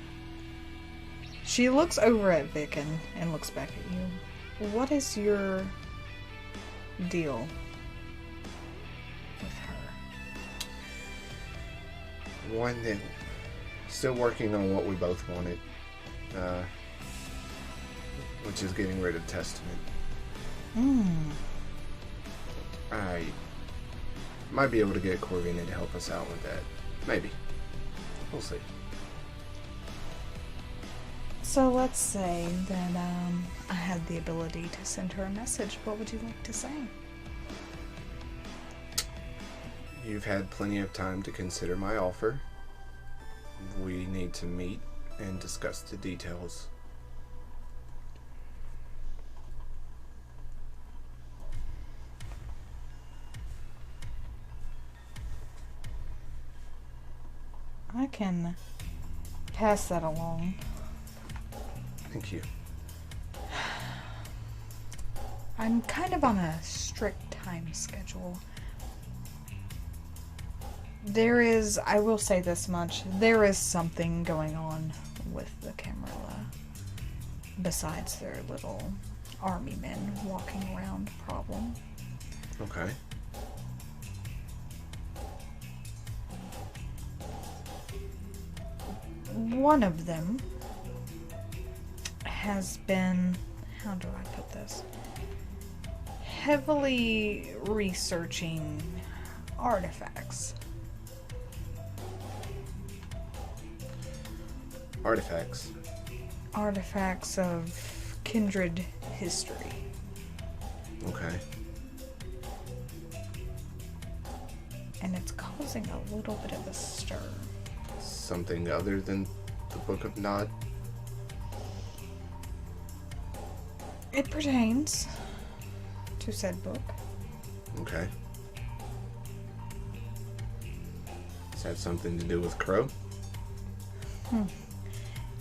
She looks over at Vic and looks back at you. What is your deal with her? One that still working on what we both wanted, which is getting rid of Testament. I might be able to get Corvina to help us out with that. Maybe. We'll see. So let's say that I had the ability to send her a message. What would you like to say? You've had plenty of time to consider my offer. We need to meet and discuss the details. I can pass that along. Thank you. I'm kind of on a strict time schedule. There is, I will say this much, there is something going on with the Camarilla besides their little army men walking around problem. Okay. One of them has been, how do I put this, heavily researching artifacts. Artifacts. Artifacts of kindred history. Okay. And it's causing a little bit of a stir. Something other than the Book of Nod? It pertains to said book. Okay. Does that have something to do with Crow?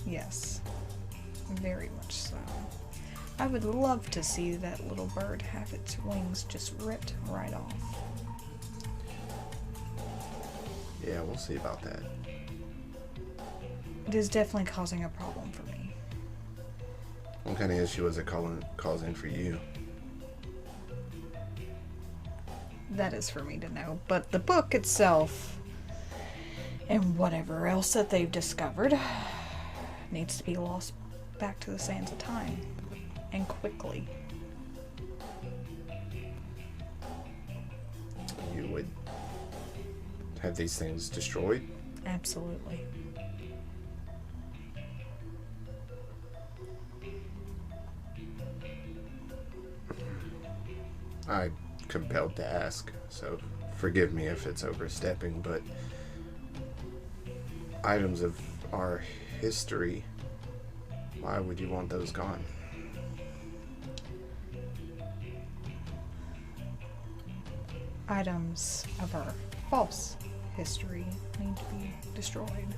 Yes. Very much so. I would love to see that little bird have its wings just ripped right off. Yeah, we'll see about that. It is definitely causing a problem for me. What kind of issue is it causing for you? That is for me to know. But the book itself, and whatever else that they've discovered, needs to be lost back to the sands of time. And quickly. You would have these things destroyed? Absolutely. I'm compelled to ask, so forgive me if it's overstepping, but items of our history, why would you want those gone? Items of our false history need to be destroyed.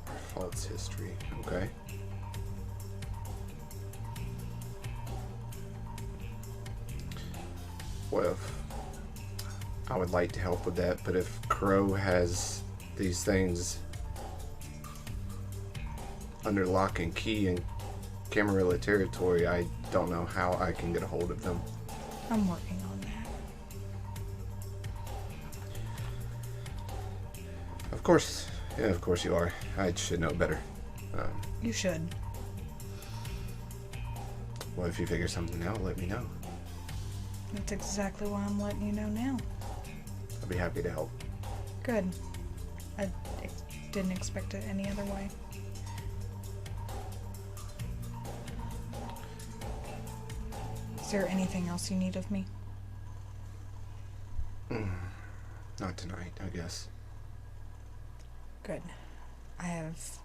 Our false history, okay. Well, I would like to help with that, but if Crow has these things under lock and key in Camarilla territory, I don't know how I can get a hold of them. I'm working on that. Of course you are. I should know better. You should. Well, if you figure something out, let me know. That's exactly why I'm letting you know now. I'll be happy to help. Good. I didn't expect it any other way. Is there anything else you need of me? Not tonight, I guess. Good. I have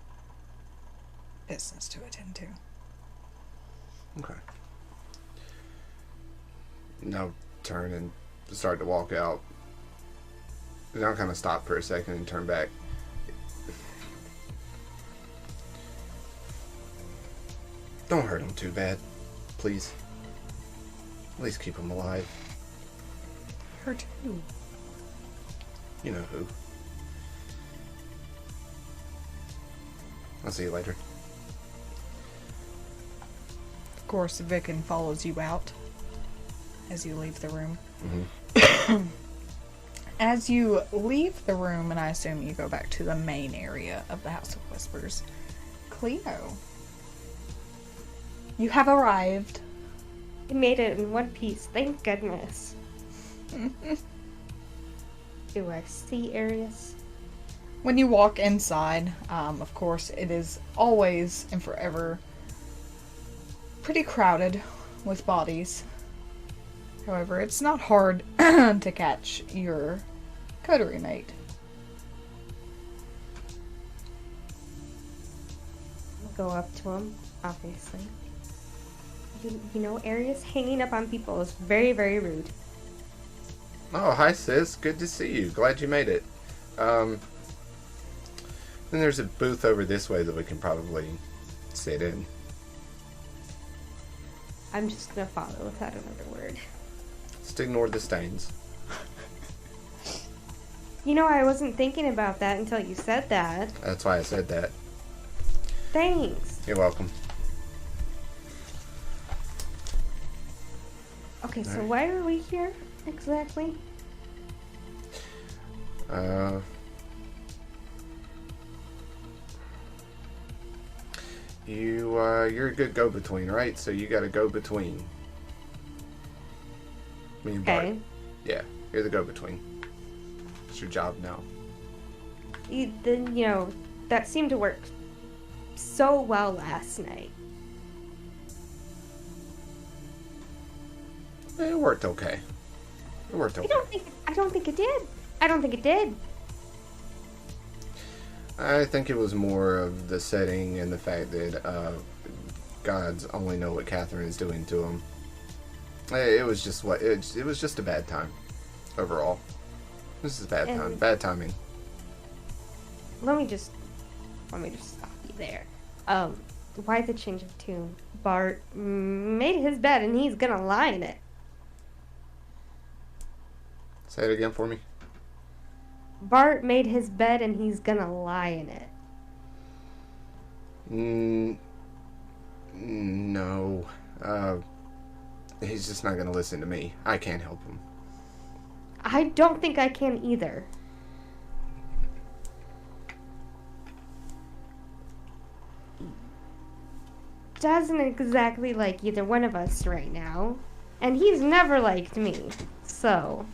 business to attend to. Okay. Now turn and start to walk out. And I'll kind of stop for a second and turn back. Don't hurt him too bad, please. At least keep him alive. Her too. You know who. I'll see you later. Of course, Vicken follows you out as you leave the room. Mm-hmm. As you leave the room, and I assume you go back to the main area of the House of Whispers, Cleo, you have arrived. I made it in one piece, thank goodness. Do I see Arius? When you walk inside, of course, it is always and forever pretty crowded with bodies. However, it's not hard to catch your coterie mate. Go up to him, obviously. You know, Arius hanging up on people is very, very rude. Oh, hi sis. Good to see you. Glad you made it. Then there's a booth over this way that we can probably sit in. I'm just gonna follow without another word. Just ignore the stains. You know, I wasn't thinking about that until you said that. That's why I said that. Thanks. You're welcome. Okay, so Alright. why are we here exactly? You're a good go-between, right? So you got a go-between. Me and Bart. Okay. Yeah, you're the go-between. It's your job now. Then, you know, that seemed to work so well last night. It worked okay. It worked okay. I don't think it did. I don't think it did. I think it was more of the setting and the fact that gods only know what Catherine is doing to them. It was just it was just a bad time overall. This is a bad time, bad timing. Let me just stop you there. Why the change of tune? Bart made his bed and he's gonna lie in it. Say it again for me. Bart made his bed and he's gonna lie in it. No. He's just not gonna listen to me. I can't help him. I don't think I can either. Doesn't exactly like either one of us right now. And he's never liked me. So.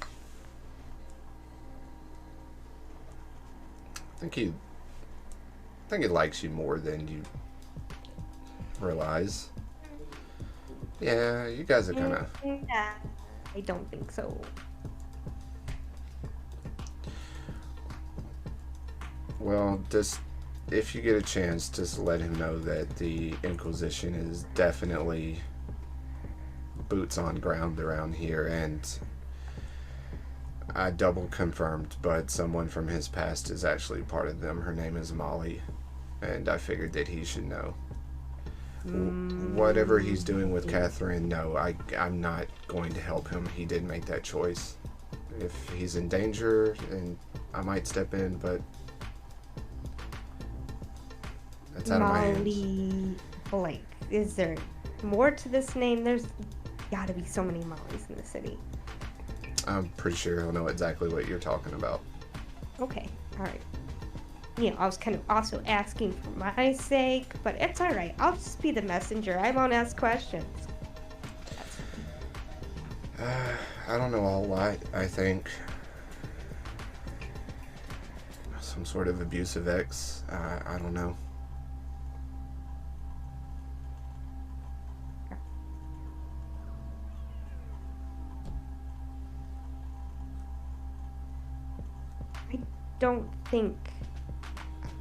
I think he likes you more than you realize. Yeah, you guys are kind of... Nah, I don't think so. Well, just if you get a chance, just let him know that the Inquisition is definitely boots on ground around here, and I double confirmed, but someone from his past is actually part of them. Her name is Molly, and I figured that he should know. Whatever he's doing with Catherine, no, I'm not going to help him. He did make that choice. If he's in danger, then I might step in, but that's out of my hands. Molly blank. Is there more to this name? There's gotta be so many Mollys in the city. I'm pretty sure he'll know exactly what you're talking about. Okay, alright. You know, I was kind of also asking for my sake, but it's alright. I'll just be the messenger. I won't ask questions. That's fine. I don't know a whole lot, I think. Some sort of abusive ex. I don't know. I don't think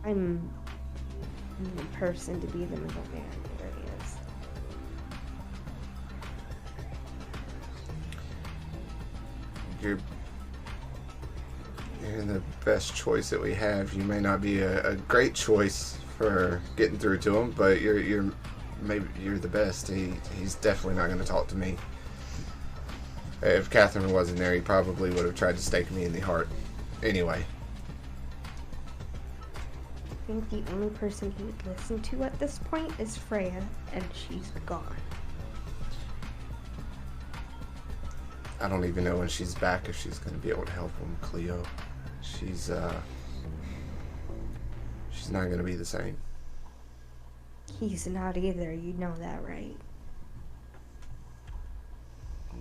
I'm the person to be the middleman. There he is. You're the best choice that we have. You may not be a great choice for getting through to him, but maybe you're the best. He's definitely not going to talk to me. If Catherine wasn't there, he probably would have tried to stake me in the heart. Anyway. I think the only person he would listen to at this point is Freya, and she's gone. I don't even know when she's back if she's going to be able to help him, Cleo. She's not going to be the same. He's not either, you know that, right?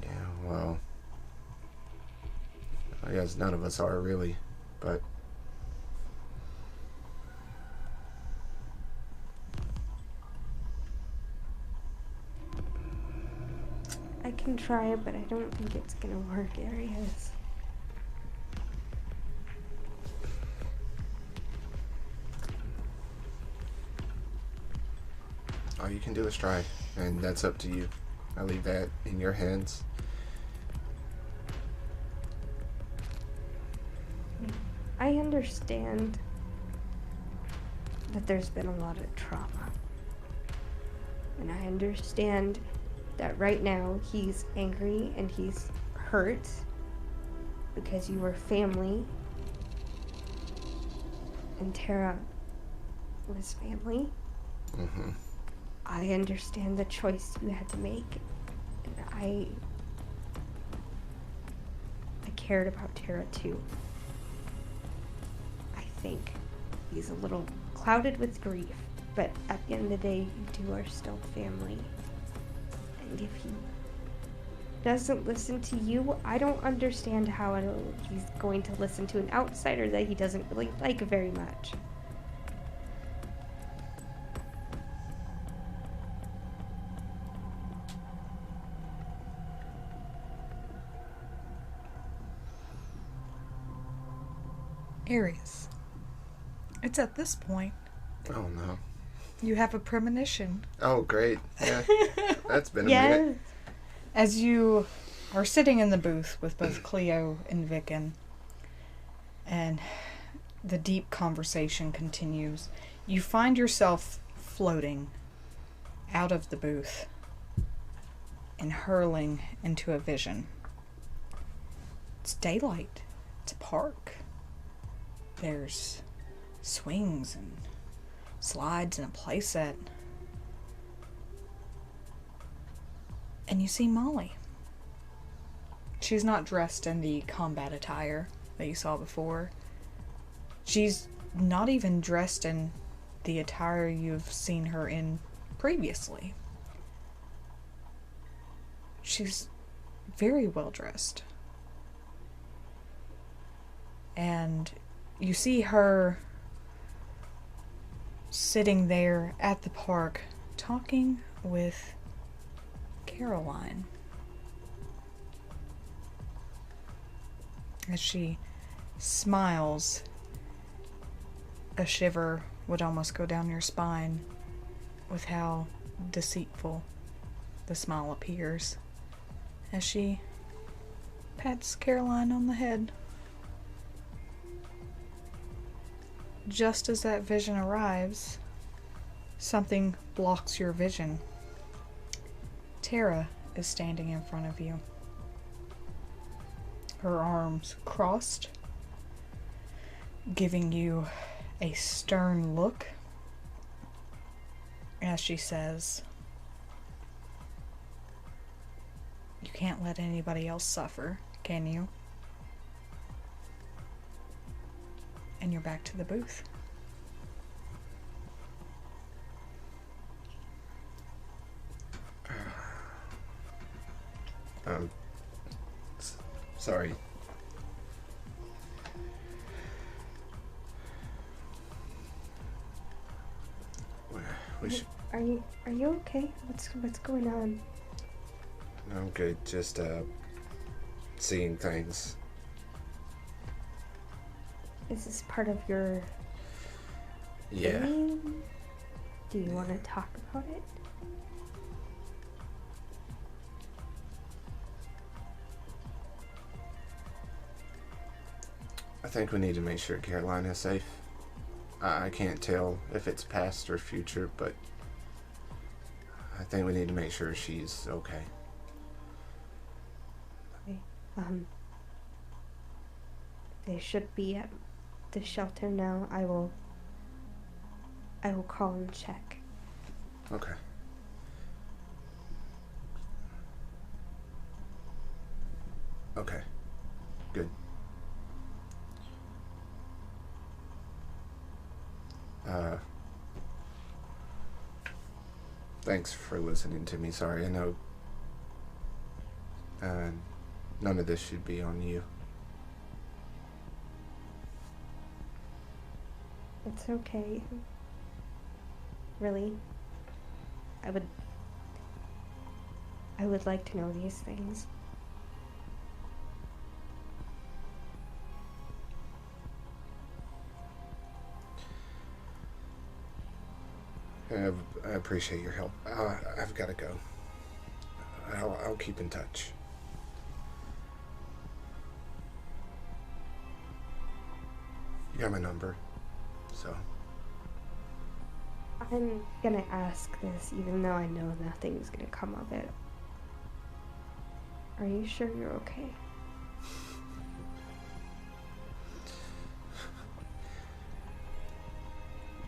Yeah, well, I guess none of us are really, but I can try, but I don't think it's gonna work, Arias. all you can do is try, and that's up to you. I leave that in your hands. I understand that there's been a lot of trauma. And I understand that right now he's angry and he's hurt because you were family and Tara was family. Mm-hmm. I understand the choice you had to make, and I cared about Tara too. I think he's a little clouded with grief, but at the end of the day, you two are still family. And if he doesn't listen to you, I don't understand how he's going to listen to an outsider that he doesn't really like very much. Arius, it's at this point Oh no. you have a premonition. Oh great. Yeah. That's been a Yes. minute. As you are sitting in the booth with both Cleo and Vicken, and the deep conversation continues, you find yourself floating out of the booth and hurling into a vision. It's daylight. It's a park. There's swings and slides and a playset. And you see Molly. She's not dressed in the combat attire that you saw before. She's not even dressed in the attire you've seen her in previously. She's very well dressed. And you see her sitting there at the park talking with Caroline. As she smiles, a shiver would almost go down your spine with how deceitful the smile appears as she pats Caroline on the head. Just as that vision arrives, something blocks your vision. Tara is standing in front of you. Her arms crossed, giving you a stern look as she says, "You can't let anybody else suffer, can you?" And you're back to the booth. Sorry. We should. Are you okay? What's going on? I'm good. Just seeing things. Is this part of your Yeah. thing? Do you want to talk about it? I think we need to make sure Carolina's safe. I can't tell if it's past or future, but I think we need to make sure she's okay. Okay. They should be at the shelter now. I will call and check. Okay. Okay. Good. Thanks for listening to me. Sorry, I know none of this should be on you. It's okay. Really. I would like to know these things. I appreciate your help. I've got to go. I'll keep in touch. You got my number, so. I'm gonna ask this even though I know nothing's gonna come of it. Are you sure you're okay?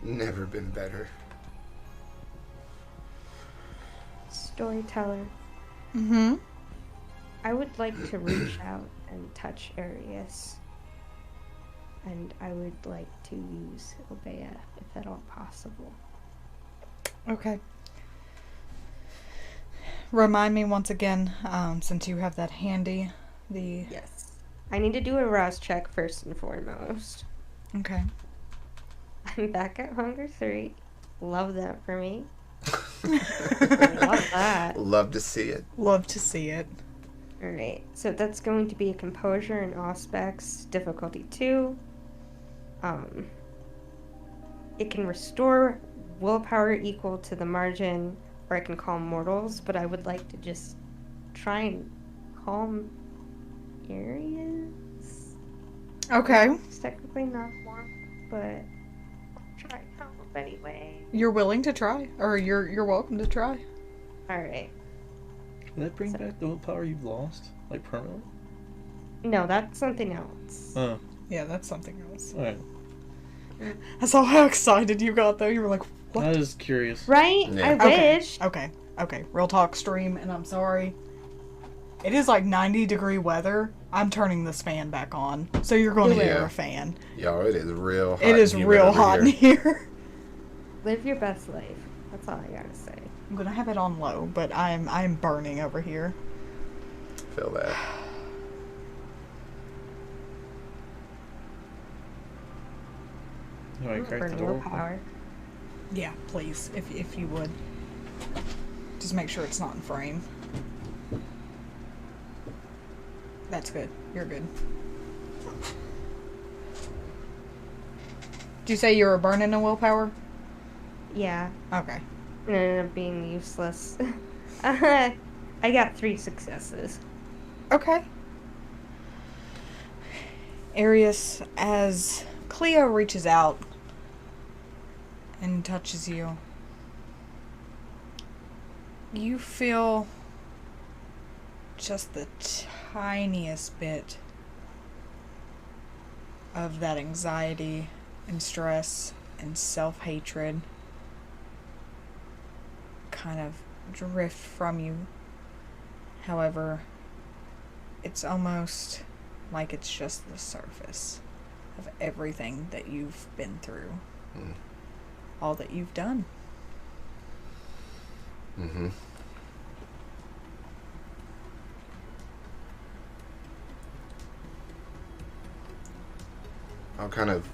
Never been better. Storyteller, Mm-hmm. I would like to reach out and touch Arius. And I would like to use Obeah if at all possible. Okay. Remind me once again, since you have that handy, the... Yes. I need to do a rouse check first and foremost. Okay. I'm back at Hunger 3. Love that for me. Love that. Love to see it. Love to see it. Alright, so that's going to be a composure and aspects, difficulty 2. It can restore willpower equal to the margin, or I can calm mortals, but I would like to just try and calm areas. Okay. It's technically not one, but I'll try and help anyway. You're willing to try, or you're welcome to try. Alright. Will that bring back the willpower you've lost? Like permanently? No, that's something else. Oh, Yeah, that's something else. alright. I saw how excited you got, though. You were like, what? I was curious. Right? Yeah. I Okay. wish. Okay. Real talk stream, and I'm sorry. It is like 90-degree weather. I'm turning this fan back on, so you're going to Do it. hear a fan. Yo, it is real hot. It is and humid real over hot in here. here. Live your best life. That's all I gotta say. I'm gonna have it on low, but I'm burning over here. Feel that. You want to crack the Burning door? willpower. Yeah, please, if you would. Just make sure it's not in frame. That's good. You're good. Did you say you were burning a willpower? Yeah. Okay. It ended up being useless. I got 3 successes. Okay. Arius, as Cleo reaches out and touches you, you feel just the tiniest bit of that anxiety and stress and self-hatred kind of drift from you. However, it's almost like it's just the surface of everything that you've been through. Mm. All that you've done. Mm-hmm. I'll kind of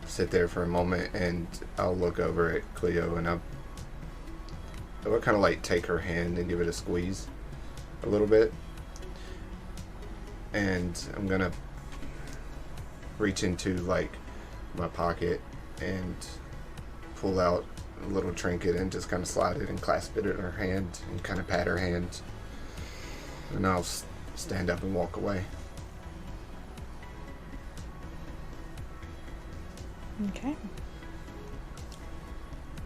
sit there for a moment, and I'll look over at Cleo, and I will kind of like take her hand and give it a squeeze a little bit. And I'm gonna reach into like my pocket and pull out a little trinket and just kind of slide it and clasp it in her hand and kind of pat her hand. And I'll stand up and walk away. Okay.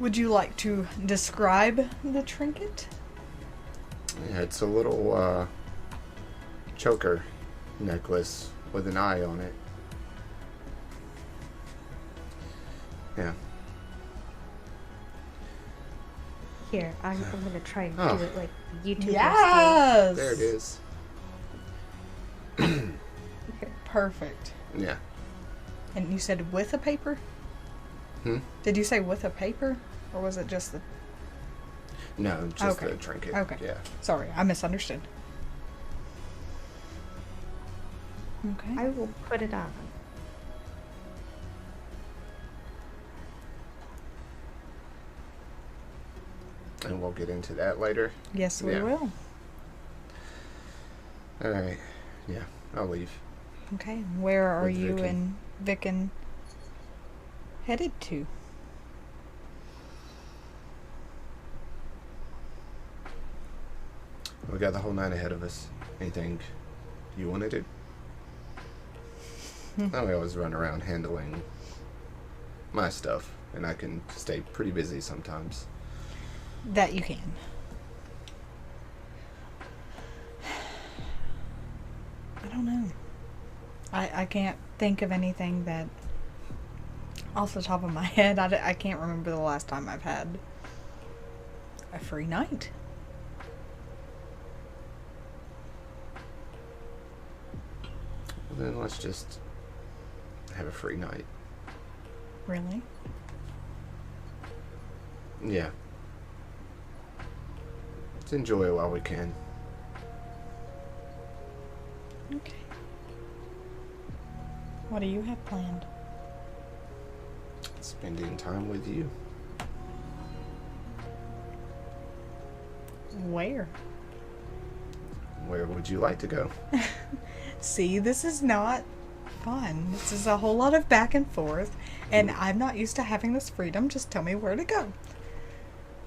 Would you like to describe the trinket? Yeah, it's a little choker necklace with an eye on it. Yeah. Here, I'm gonna try and Oh. do it like YouTubers Yes! There it is. do. Perfect. Yeah. And you said with a paper? Hmm? Did you say with a paper? Or was it just the... No, just Okay. the trinket. Okay. Yeah. Sorry, I misunderstood. Okay. I will put it on. And we'll get into that later. Yes, we Yeah. will. Alright. Yeah, I'll leave. Okay. Where are With you Vicken. and Vicken headed to? We got the whole night ahead of us. Anything you want to do? I always run around handling my stuff, and I can stay pretty busy sometimes. That you can. I don't know. I can't think of anything that off the top of my head. I can't remember the last time I've had a free night. Well, then let's just have a free night. Really? Yeah. Let's enjoy it while we can. Okay. What do you have planned? Spending time with you. Where? Where would you like to go? See, this is not fun. This is a whole lot of back and forth, and I'm not used to having this freedom. Just tell me where to go.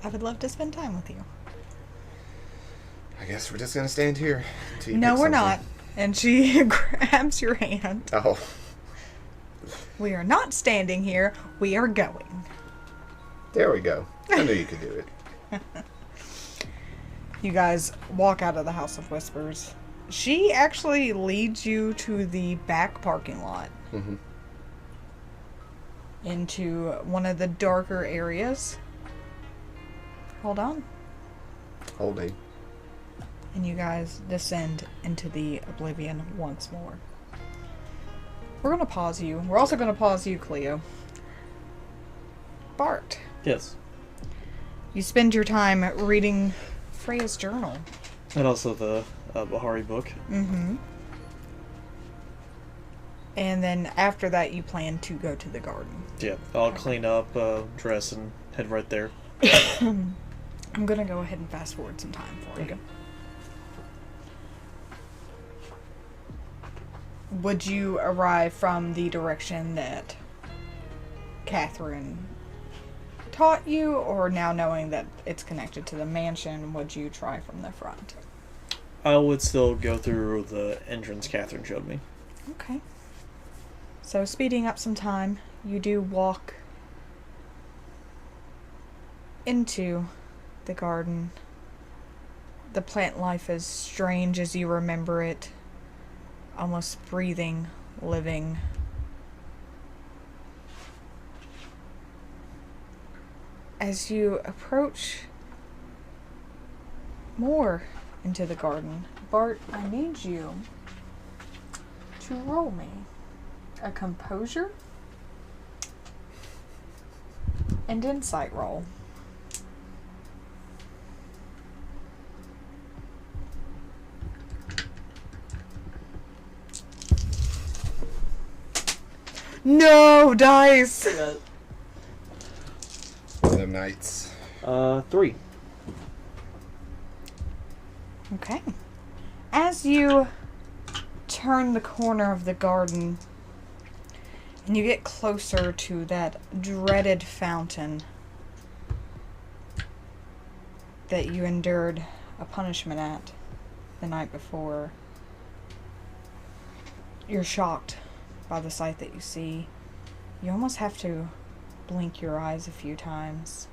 I would love to spend time with you. I guess we're just gonna stand here until you No, pick we're something. not. And she grabs your hand. Oh. We are not standing here. We are going. There we go. I knew you could do it. You guys walk out of the House of Whispers. She actually leads you to the back parking lot. Mm-hmm. Into one of the darker areas. Hold on. Holding. And you guys descend into the oblivion once more. We're going to pause you. We're also going to pause you, Cleo. Bart, Yes. you spend your time reading Freya's journal. And also the Bahari book. Mm-hmm. And then after that, you plan to go to the garden. Yeah. I'll clean up, dress, and head right there. I'm going to go ahead and fast forward some time for you. Okay. Would you arrive from the direction that Catherine taught you, or now knowing that it's connected to the mansion, would you try from the front? I would still go through the entrance Catherine showed me. Okay. So speeding up some time, you do walk into the garden. The plant life is strange as you remember it. Almost breathing, living. As you approach more into the garden, Bart, I need you to roll me a composure and insight roll. No, dice! The knights. 3. Okay. As you turn the corner of the garden and you get closer to that dreaded fountain that you endured a punishment at the night before, you're shocked by the sight that you see. You almost have to blink your eyes a few times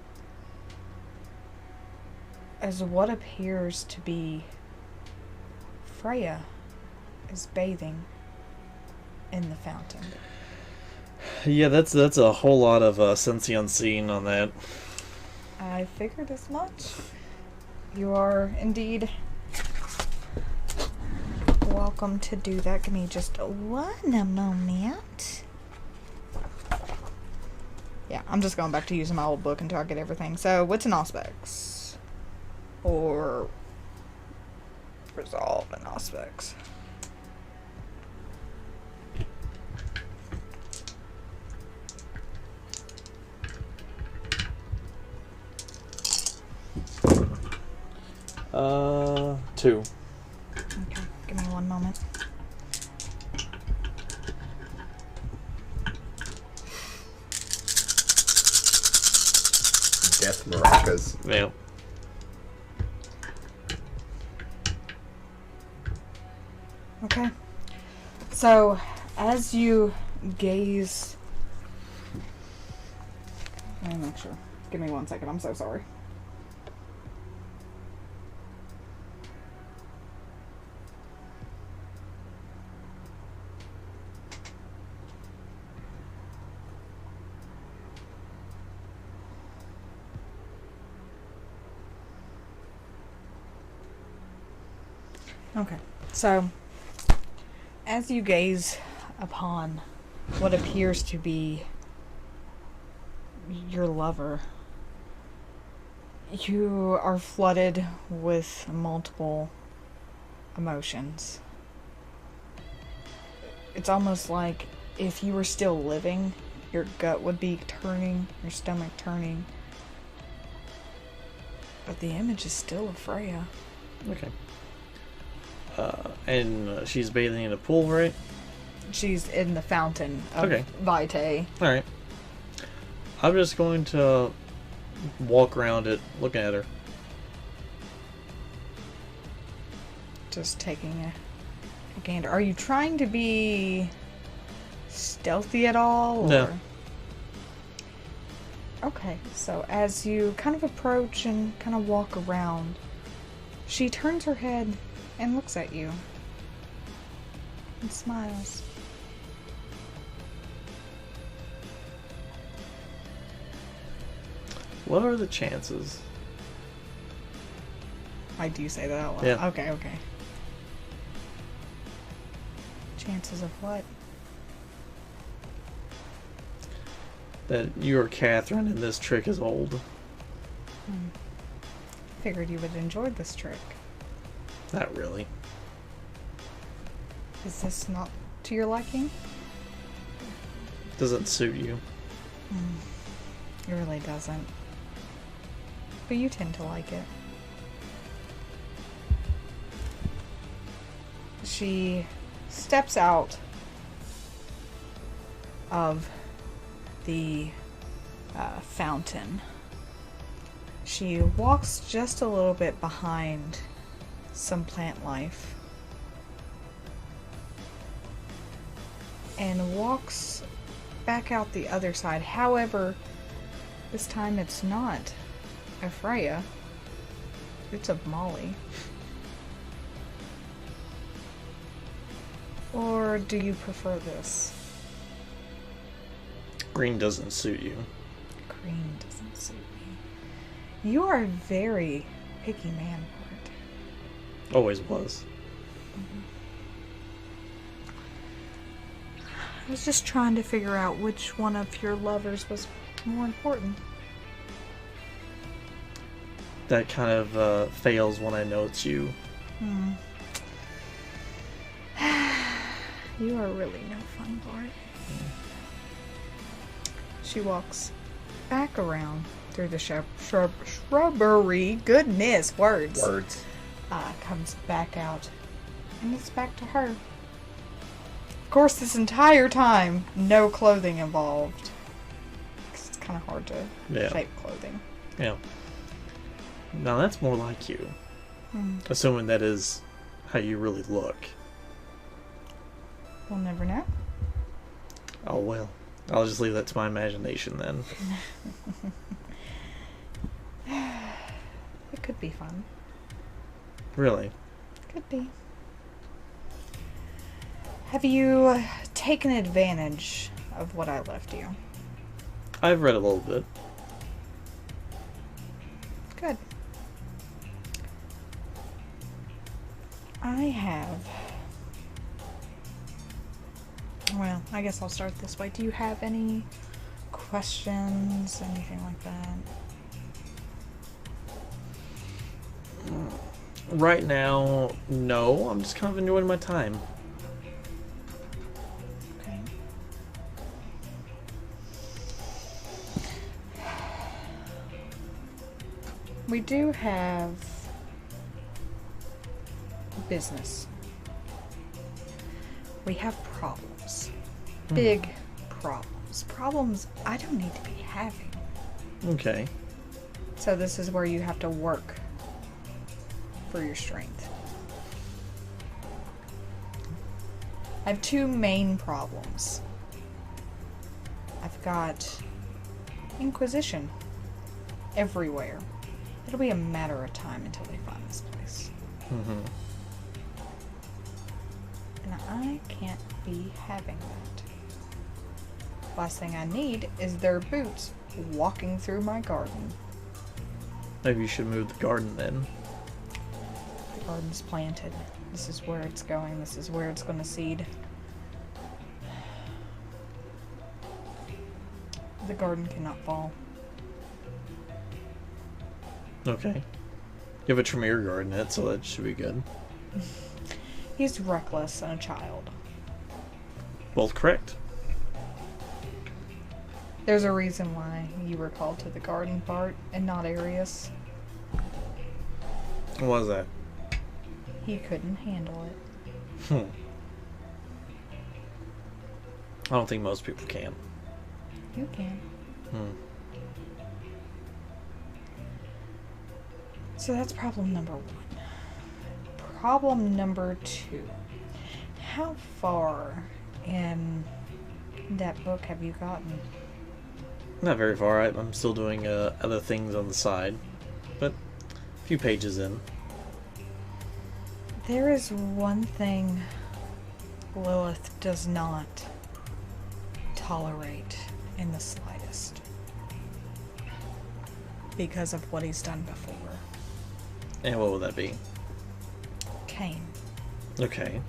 as what appears to be Freya is bathing in the fountain. Yeah, that's a whole lot of sense unseen on that. I figured as much. You are indeed welcome to do that. Give me just one moment. Yeah, I'm just going back to using my old book until I get everything. So, wits and aspects? Or resolve and aspects? Two. Okay, give me one moment. Death maracas. Yeah. Okay. So, as you gaze... Let me make sure. Give me 1 second. I'm so sorry. Okay. So, as you gaze upon what appears to be your lover, you are flooded with multiple emotions. It's almost like if you were still living, your gut would be turning, your stomach turning. But the image is still of Freya. Okay. And she's bathing in a pool, right? She's in the fountain of Okay. Vitae. Alright. I'm just going to walk around it, looking at her. Just taking a gander. Are you trying to be stealthy at all? No. Or? Okay, so as you kind of approach and kind of walk around, she turns her head and looks at you and smiles. What are the chances? I do say that out loud. Yeah. Okay. Chances of what? That you are Catherine and this trick is old? Figured you would enjoy this trick. Not really. Is this not to your liking? Doesn't suit you. It really doesn't. But you tend to like it. She steps out of the fountain. She walks just a little bit behind some plant life and walks back out the other side. However, this time it's not of Freya, it's of Molly. Or do you prefer this? Green doesn't suit you. Green doesn't suit me. You are a very picky man, Bart. Always was. I was just trying to figure out which one of your lovers was more important. That kind of fails when I know it's you. You are really no fun, Bart. She walks back around through the shrubbery. Goodness, words. Words. Comes back out. And it's back to her. Of course, this entire time, no clothing involved. 'Cause it's kind of hard to shape clothing. Yeah. Now that's more like you. Assuming that is how you really look. We'll never know. Oh well. I'll just leave that to my imagination then. It could be fun. Really? Could be. Have you taken advantage of what I left you? I've read a little bit. Good. I have. Well, I guess I'll start this way. Do you have any questions, anything like that? Right now, no. I'm just kind of enjoying my time. Okay. We do have business. We have problems. Big problems. Problems I don't need to be having. Okay. So this is where you have to work for your strength. I have two main problems. I've got Inquisition everywhere. It'll be a matter of time until they find this place. Mm-hmm. And I can't be having that. Last thing I need is their boots walking through my garden. Maybe you should move the garden then. The garden's planted. This is where it's going. This is where it's going to seed. The garden cannot fall. Okay. You have a Tremere garden in it, so that should be good. He's reckless and a child. Both correct. There's a reason why you were called to the garden part and not Arius. What was that? He couldn't handle it. I don't think most people can. You can. So that's problem number one. Problem number two. How far in that book have you gotten? Not very far. I'm still doing other things on the side, but a few pages in. There is one thing Lilith does not tolerate in the slightest. Because of what he's done before. And what would that be? Cain. Okay.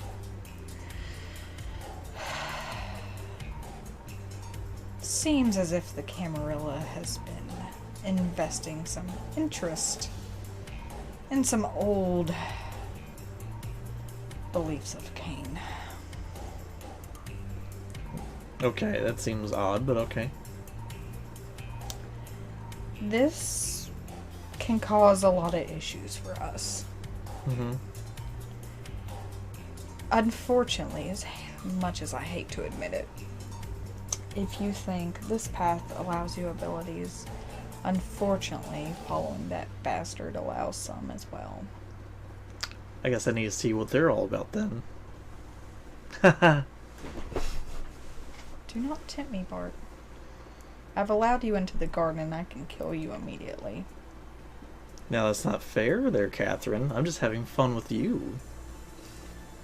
Seems as if the Camarilla has been investing some interest in some old beliefs of Cain. Okay, that seems odd, but okay. This can cause a lot of issues for us. Mm-hmm. Unfortunately, as much as I hate to admit it, if you think this path allows you abilities, unfortunately, following that bastard allows some as well. I guess I need to see what they're all about then. Haha. Do not tempt me, Bart. I've allowed you into the garden and I can kill you immediately. Now that's not fair there, Catherine. I'm just having fun with you.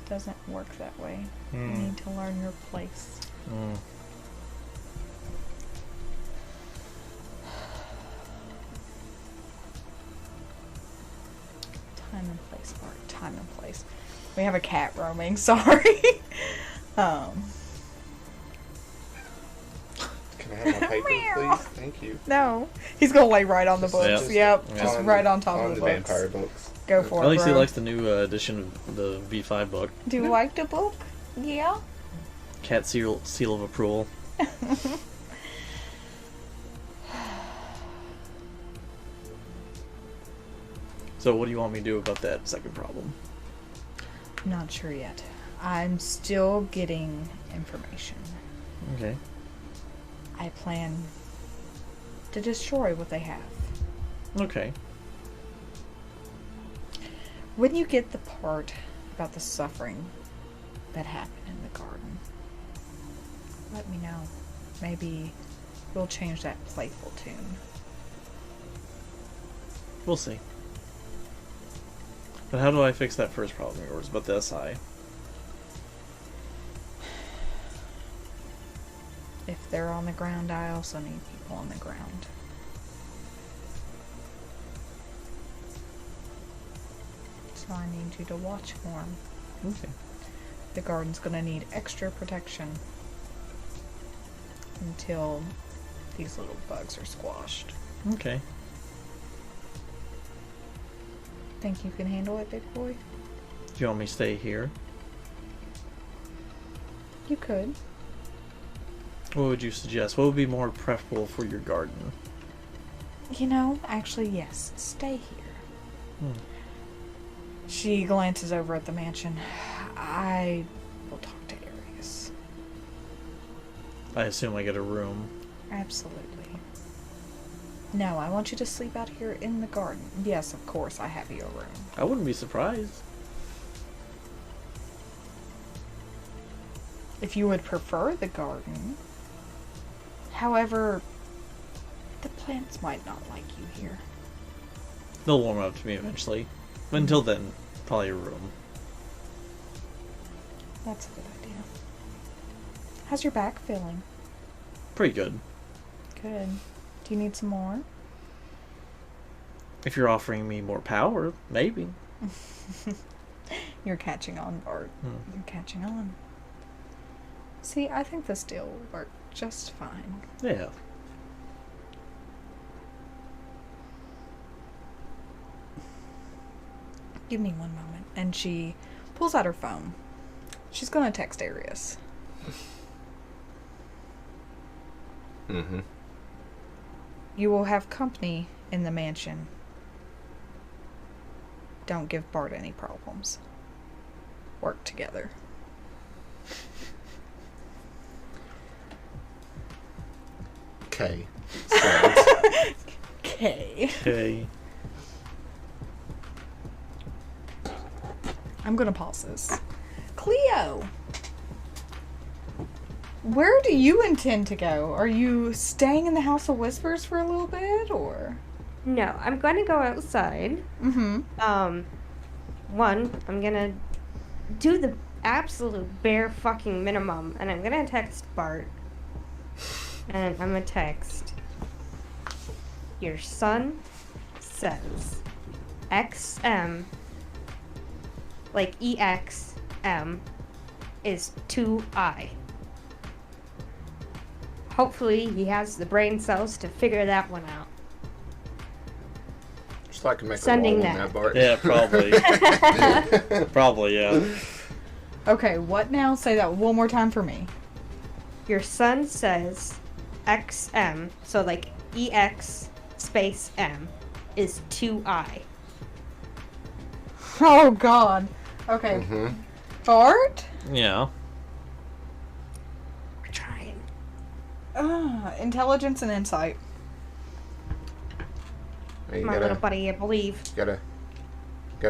Doesn't work that way. You need to learn your place. Time and place, Bart. Time and place. We have a cat roaming, sorry. Can I have my paper, please? Thank you. No. He's gonna lay right on the books. Yep. Yep. Just right on top of the books. vampire books. Go for At it, least bro. he likes the new edition of the V5 book. Do you like the book? Yeah. Cat seal of approval. So what do you want me to do about that second problem? Not sure yet. I'm still getting information. Okay. I plan to destroy what they have. Okay. When you get the part about the suffering that happened in the garden, let me know. Maybe we'll change that playful tune. We'll see. But how do I fix that first problem of yours about the SI? If they're on the ground, I also need people on the ground. So I need you to watch for them. Okay. The garden's gonna need extra protection until these little bugs are squashed. Okay. Think you can handle it, big boy? Do you want me to stay here? You could. What would you suggest? What would be more preferable for your garden? You know, actually, yes. Stay here. She glances over at the mansion. I will talk to Arius. I assume I get a room. Absolutely. No, I want you to sleep out here in the garden. Yes, of course, I have you a room. I wouldn't be surprised. If you would prefer the garden. However, the plants might not like you here. They'll warm up to me eventually. But until then, probably a room. That's a good idea. How's your back feeling? Pretty good. Good. Do you need some more? If you're offering me more power, maybe. You're catching on, Bart. You're catching on. See, I think this deal will work just fine. Yeah. Give me one moment. And she pulls out her phone. She's gonna text Arius. Mm-hmm. You will have company in the mansion. Don't give Bart any problems. Work together. Okay. Okay. Okay. I'm gonna pause this. Cleo! Where do you intend to go? Are you staying in the House of Whispers for a little bit, or? No, I'm going to go outside. Mm-hmm. One, I'm going to do the absolute bare fucking minimum, and I'm going to text Bart. And I'm going to text, your son says XM, like EXM, is 2I. Hopefully he has the brain cells to figure that one out. Just like I can make Sending a wall on that. that, Bart. Yeah, probably. Probably, yeah. Okay, what now? Say that one more time for me. Your son says XM, so like EX space M, is 2I. Oh, God. Okay. Mm-hmm. Bart? Yeah. We're trying. Intelligence and insight. You My little buddy, I believe. gotta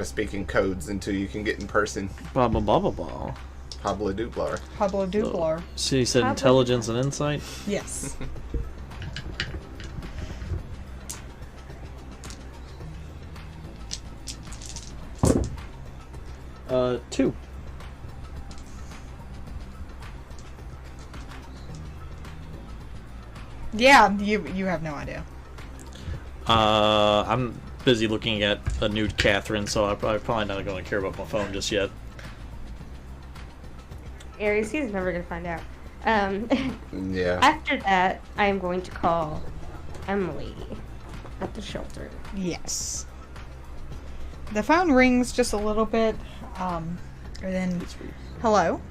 speak in codes until you can get in person. Blah, blah, blah, blah, blah. Pablo Duplar. Pablo Duplar. So you said Probably. intelligence and insight? Yes. 2. Yeah, you have no idea. I'm busy looking at a nude Catherine, so I'm probably not going to care about my phone just yet. Aries, he's never gonna find out. Yeah. After that, I am going to call Emily at the shelter. Yes. The phone rings just a little bit, and then, hello?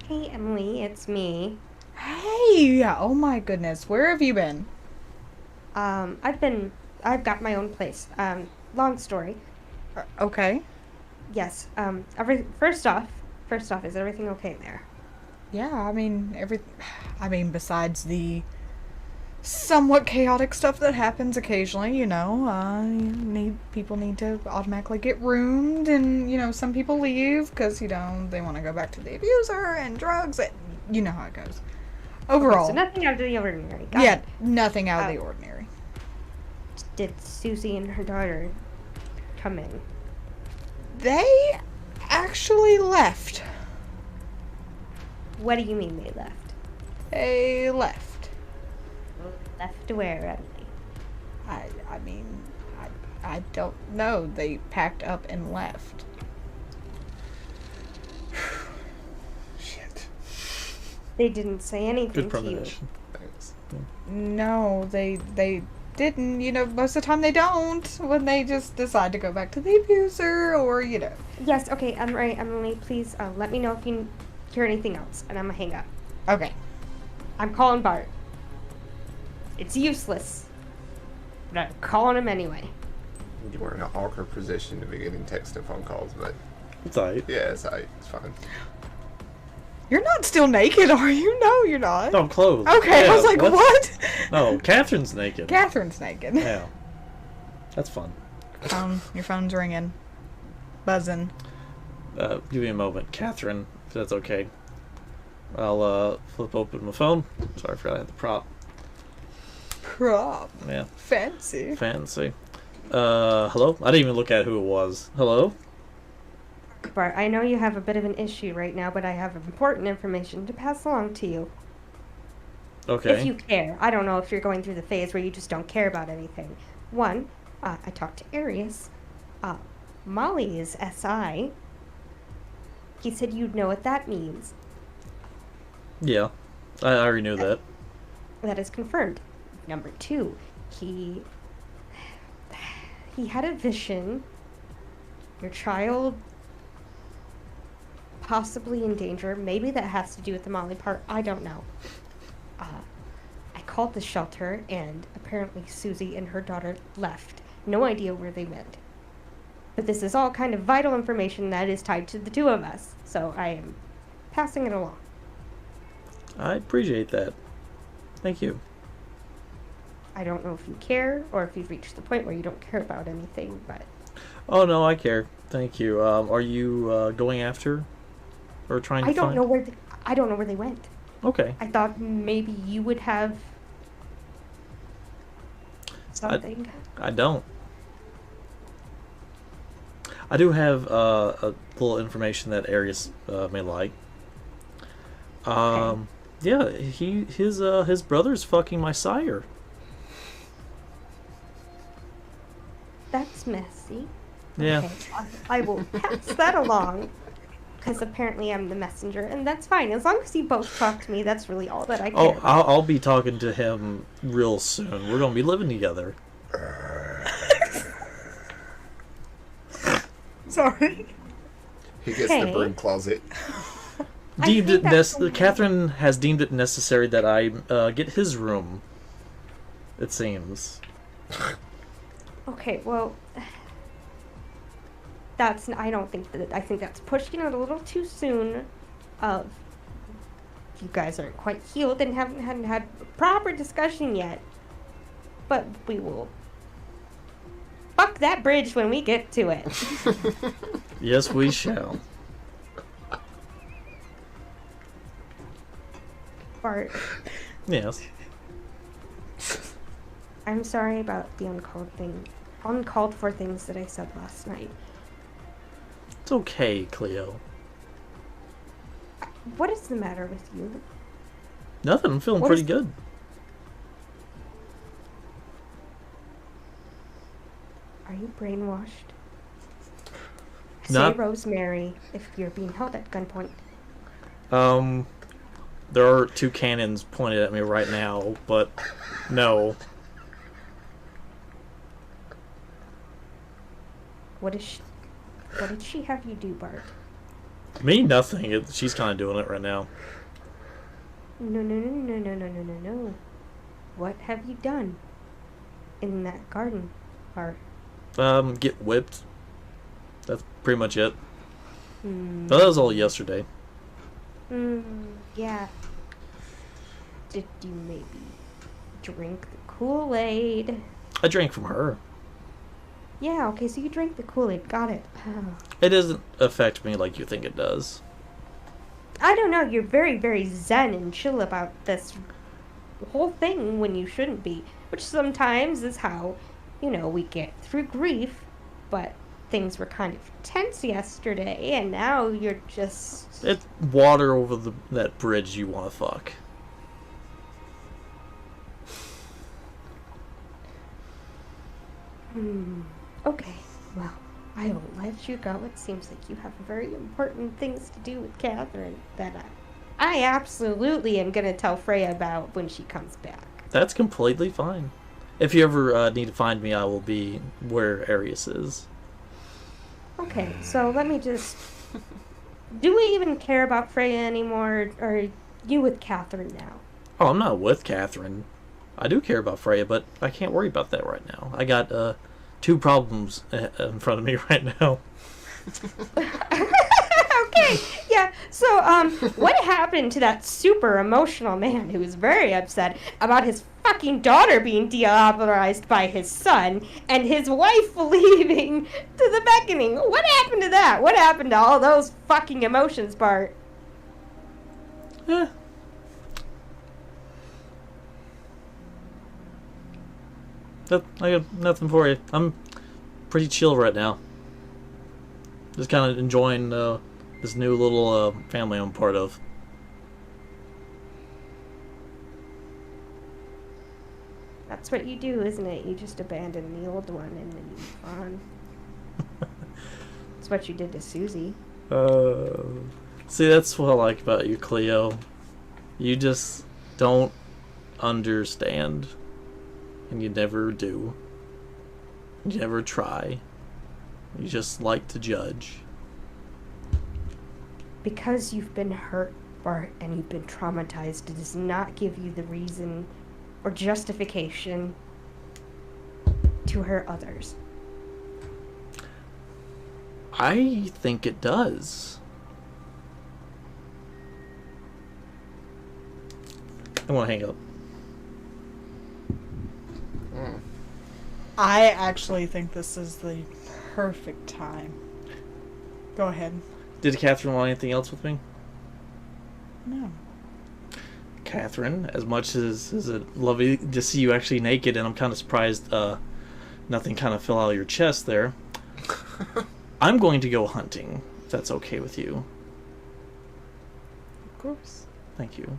Hey, Emily, it's me. Hey, oh my goodness, where have you been? I've got my own place. long story. Okay. Yes. First off, is everything okay there? Yeah, I mean, besides the somewhat chaotic stuff that happens occasionally, people need to automatically get roomed, and some people leave because they want to go back to the abuser and drugs, and you know how it goes. Overall, Okay, so nothing out of the ordinary. Got yeah, it. nothing out of the ordinary. Did Susie and her daughter come in? They actually left. What do you mean they left? They left. Left where, Emily? I mean, I don't know. They packed up and left. Shit. They didn't say anything Good to premonition. Thanks. No, they didn't. Most of the time they don't. When they just decide to go back to the abuser, or you. Yes, okay, I'm right, Emily. Please let me know if you hear anything else, and I'm gonna hang up. Okay. I'm calling Bart. It's useless, but I'm calling him anyway. You were in an awkward position to be getting text and phone calls, but It's alright. yeah, it's alright. It's fine. You're not still naked, are you? No, you're not. No, I'm clothed. Okay, Yeah, I was like, what? No, Catherine's naked. Catherine's naked. Yeah. That's fun. Your phone's ringing. Buzzing. Give me a moment. Catherine, if that's okay. I'll flip open my phone. Sorry, I forgot I had the prop. Prop. Yeah. Fancy. Fancy. Hello? I didn't even look at who it was. Hello? Bart, I know you have a bit of an issue right now, but I have important information to pass along to you. Okay. If you care. I don't know if you're going through the phase where you just don't care about anything. One, I talked to Arius. Molly is SI. He said you'd know what that means. Yeah. I already knew that. That is confirmed. Number two, he had a vision. Your child possibly in danger. Maybe that has to do with the Molly part. I don't know. I called the shelter, and apparently Susie and her daughter left. No idea where they went. But this is all kind of vital information that is tied to the two of us, so I am passing it along. I appreciate that. Thank you. I don't know if you care, or if you've reached the point where you don't care about anything, but... Oh, no, I care. Thank you. Are you going after or trying to I don't find? know where they went. Okay. I thought maybe you would have something. I don't. I do have a little information that Arius may like. Okay. Yeah, his brother's fucking my sire. That's messy. Yeah. Okay, I will pass that along, because apparently I'm the messenger, and that's fine. As long as you both talk to me, that's really all that I care Oh, about. I'll be talking to him real soon. We're gonna be living together. Sorry. He gets Hey. the broom closet. I Deemed think it that's Catherine has deemed it necessary that I get his room. It seems. Okay, well, I think that's pushing it a little too soon. You guys aren't quite healed and hadn't had a proper discussion yet. But we will fuck that bridge when we get to it. Yes, we shall. Bart, Yes. I'm sorry about the uncalled for things that I said last night. It's okay, Cleo. What is the matter with you? Nothing. I'm feeling What pretty is- good. Are you brainwashed? Not- Say Rosemary if you're being held at gunpoint. There are two cannons pointed at me right now, but no. What did she have you do, Bart? Me, nothing. She's kind of doing it right now. No. What have you done in that garden, Bart? Get whipped. That's pretty much it. Hmm. But that was all yesterday. Yeah. Did you maybe drink the Kool-Aid? I drank from her. Yeah, okay, so you drank the Kool-Aid. Got it. It doesn't affect me like you think it does. I don't know, you're very, very zen and chill about this whole thing when you shouldn't be. Which sometimes is how, we get through grief. But things were kind of tense yesterday, and now you're just... It's water over that bridge you want to fuck. Okay, well, I will let you go. It seems like you have very important things to do with Catherine that I absolutely am going to tell Freya about when she comes back. That's completely fine. If you ever need to find me, I will be where Arius is. Okay, so let me just... Do we even care about Freya anymore, or are you with Catherine now? Oh, I'm not with Catherine. I do care about Freya, but I can't worry about that right now. I got 2 problems in front of me right now. Okay, yeah, so, what happened to that super emotional man who was very upset about his fucking daughter being deauthorized by his son and his wife leaving to the beckoning? What happened to that? What happened to all those fucking emotions, Bart? Eh. I got nothing for you. I'm pretty chill right now. Just kind of enjoying this new little family I'm part of. That's what you do, isn't it? You just abandon the old one and then you move on. That's what you did to Susie. See, that's what I like about you, Cleo. You just don't understand. And you never do. You never try. You just like to judge. Because you've been hurt, Bart, and you've been traumatized, it does not give you the reason or justification to hurt others. I think it does. I want to hang up. I actually think this is the perfect time. Go ahead. Did Catherine want anything else with me? No. Catherine, as much as it lovely to see you actually naked, and I'm kind of surprised nothing kind of fell out of your chest there. I'm going to go hunting, if that's okay with you. Of course. Thank you.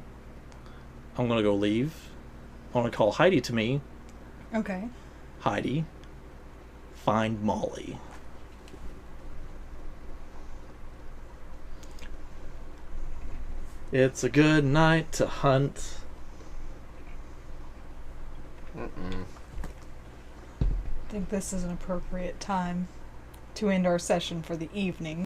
I'm going to go leave. I want to call Heidi to me. Okay. Heidi, find Molly. It's a good night to hunt. I think this is an appropriate time to end our session for the evening.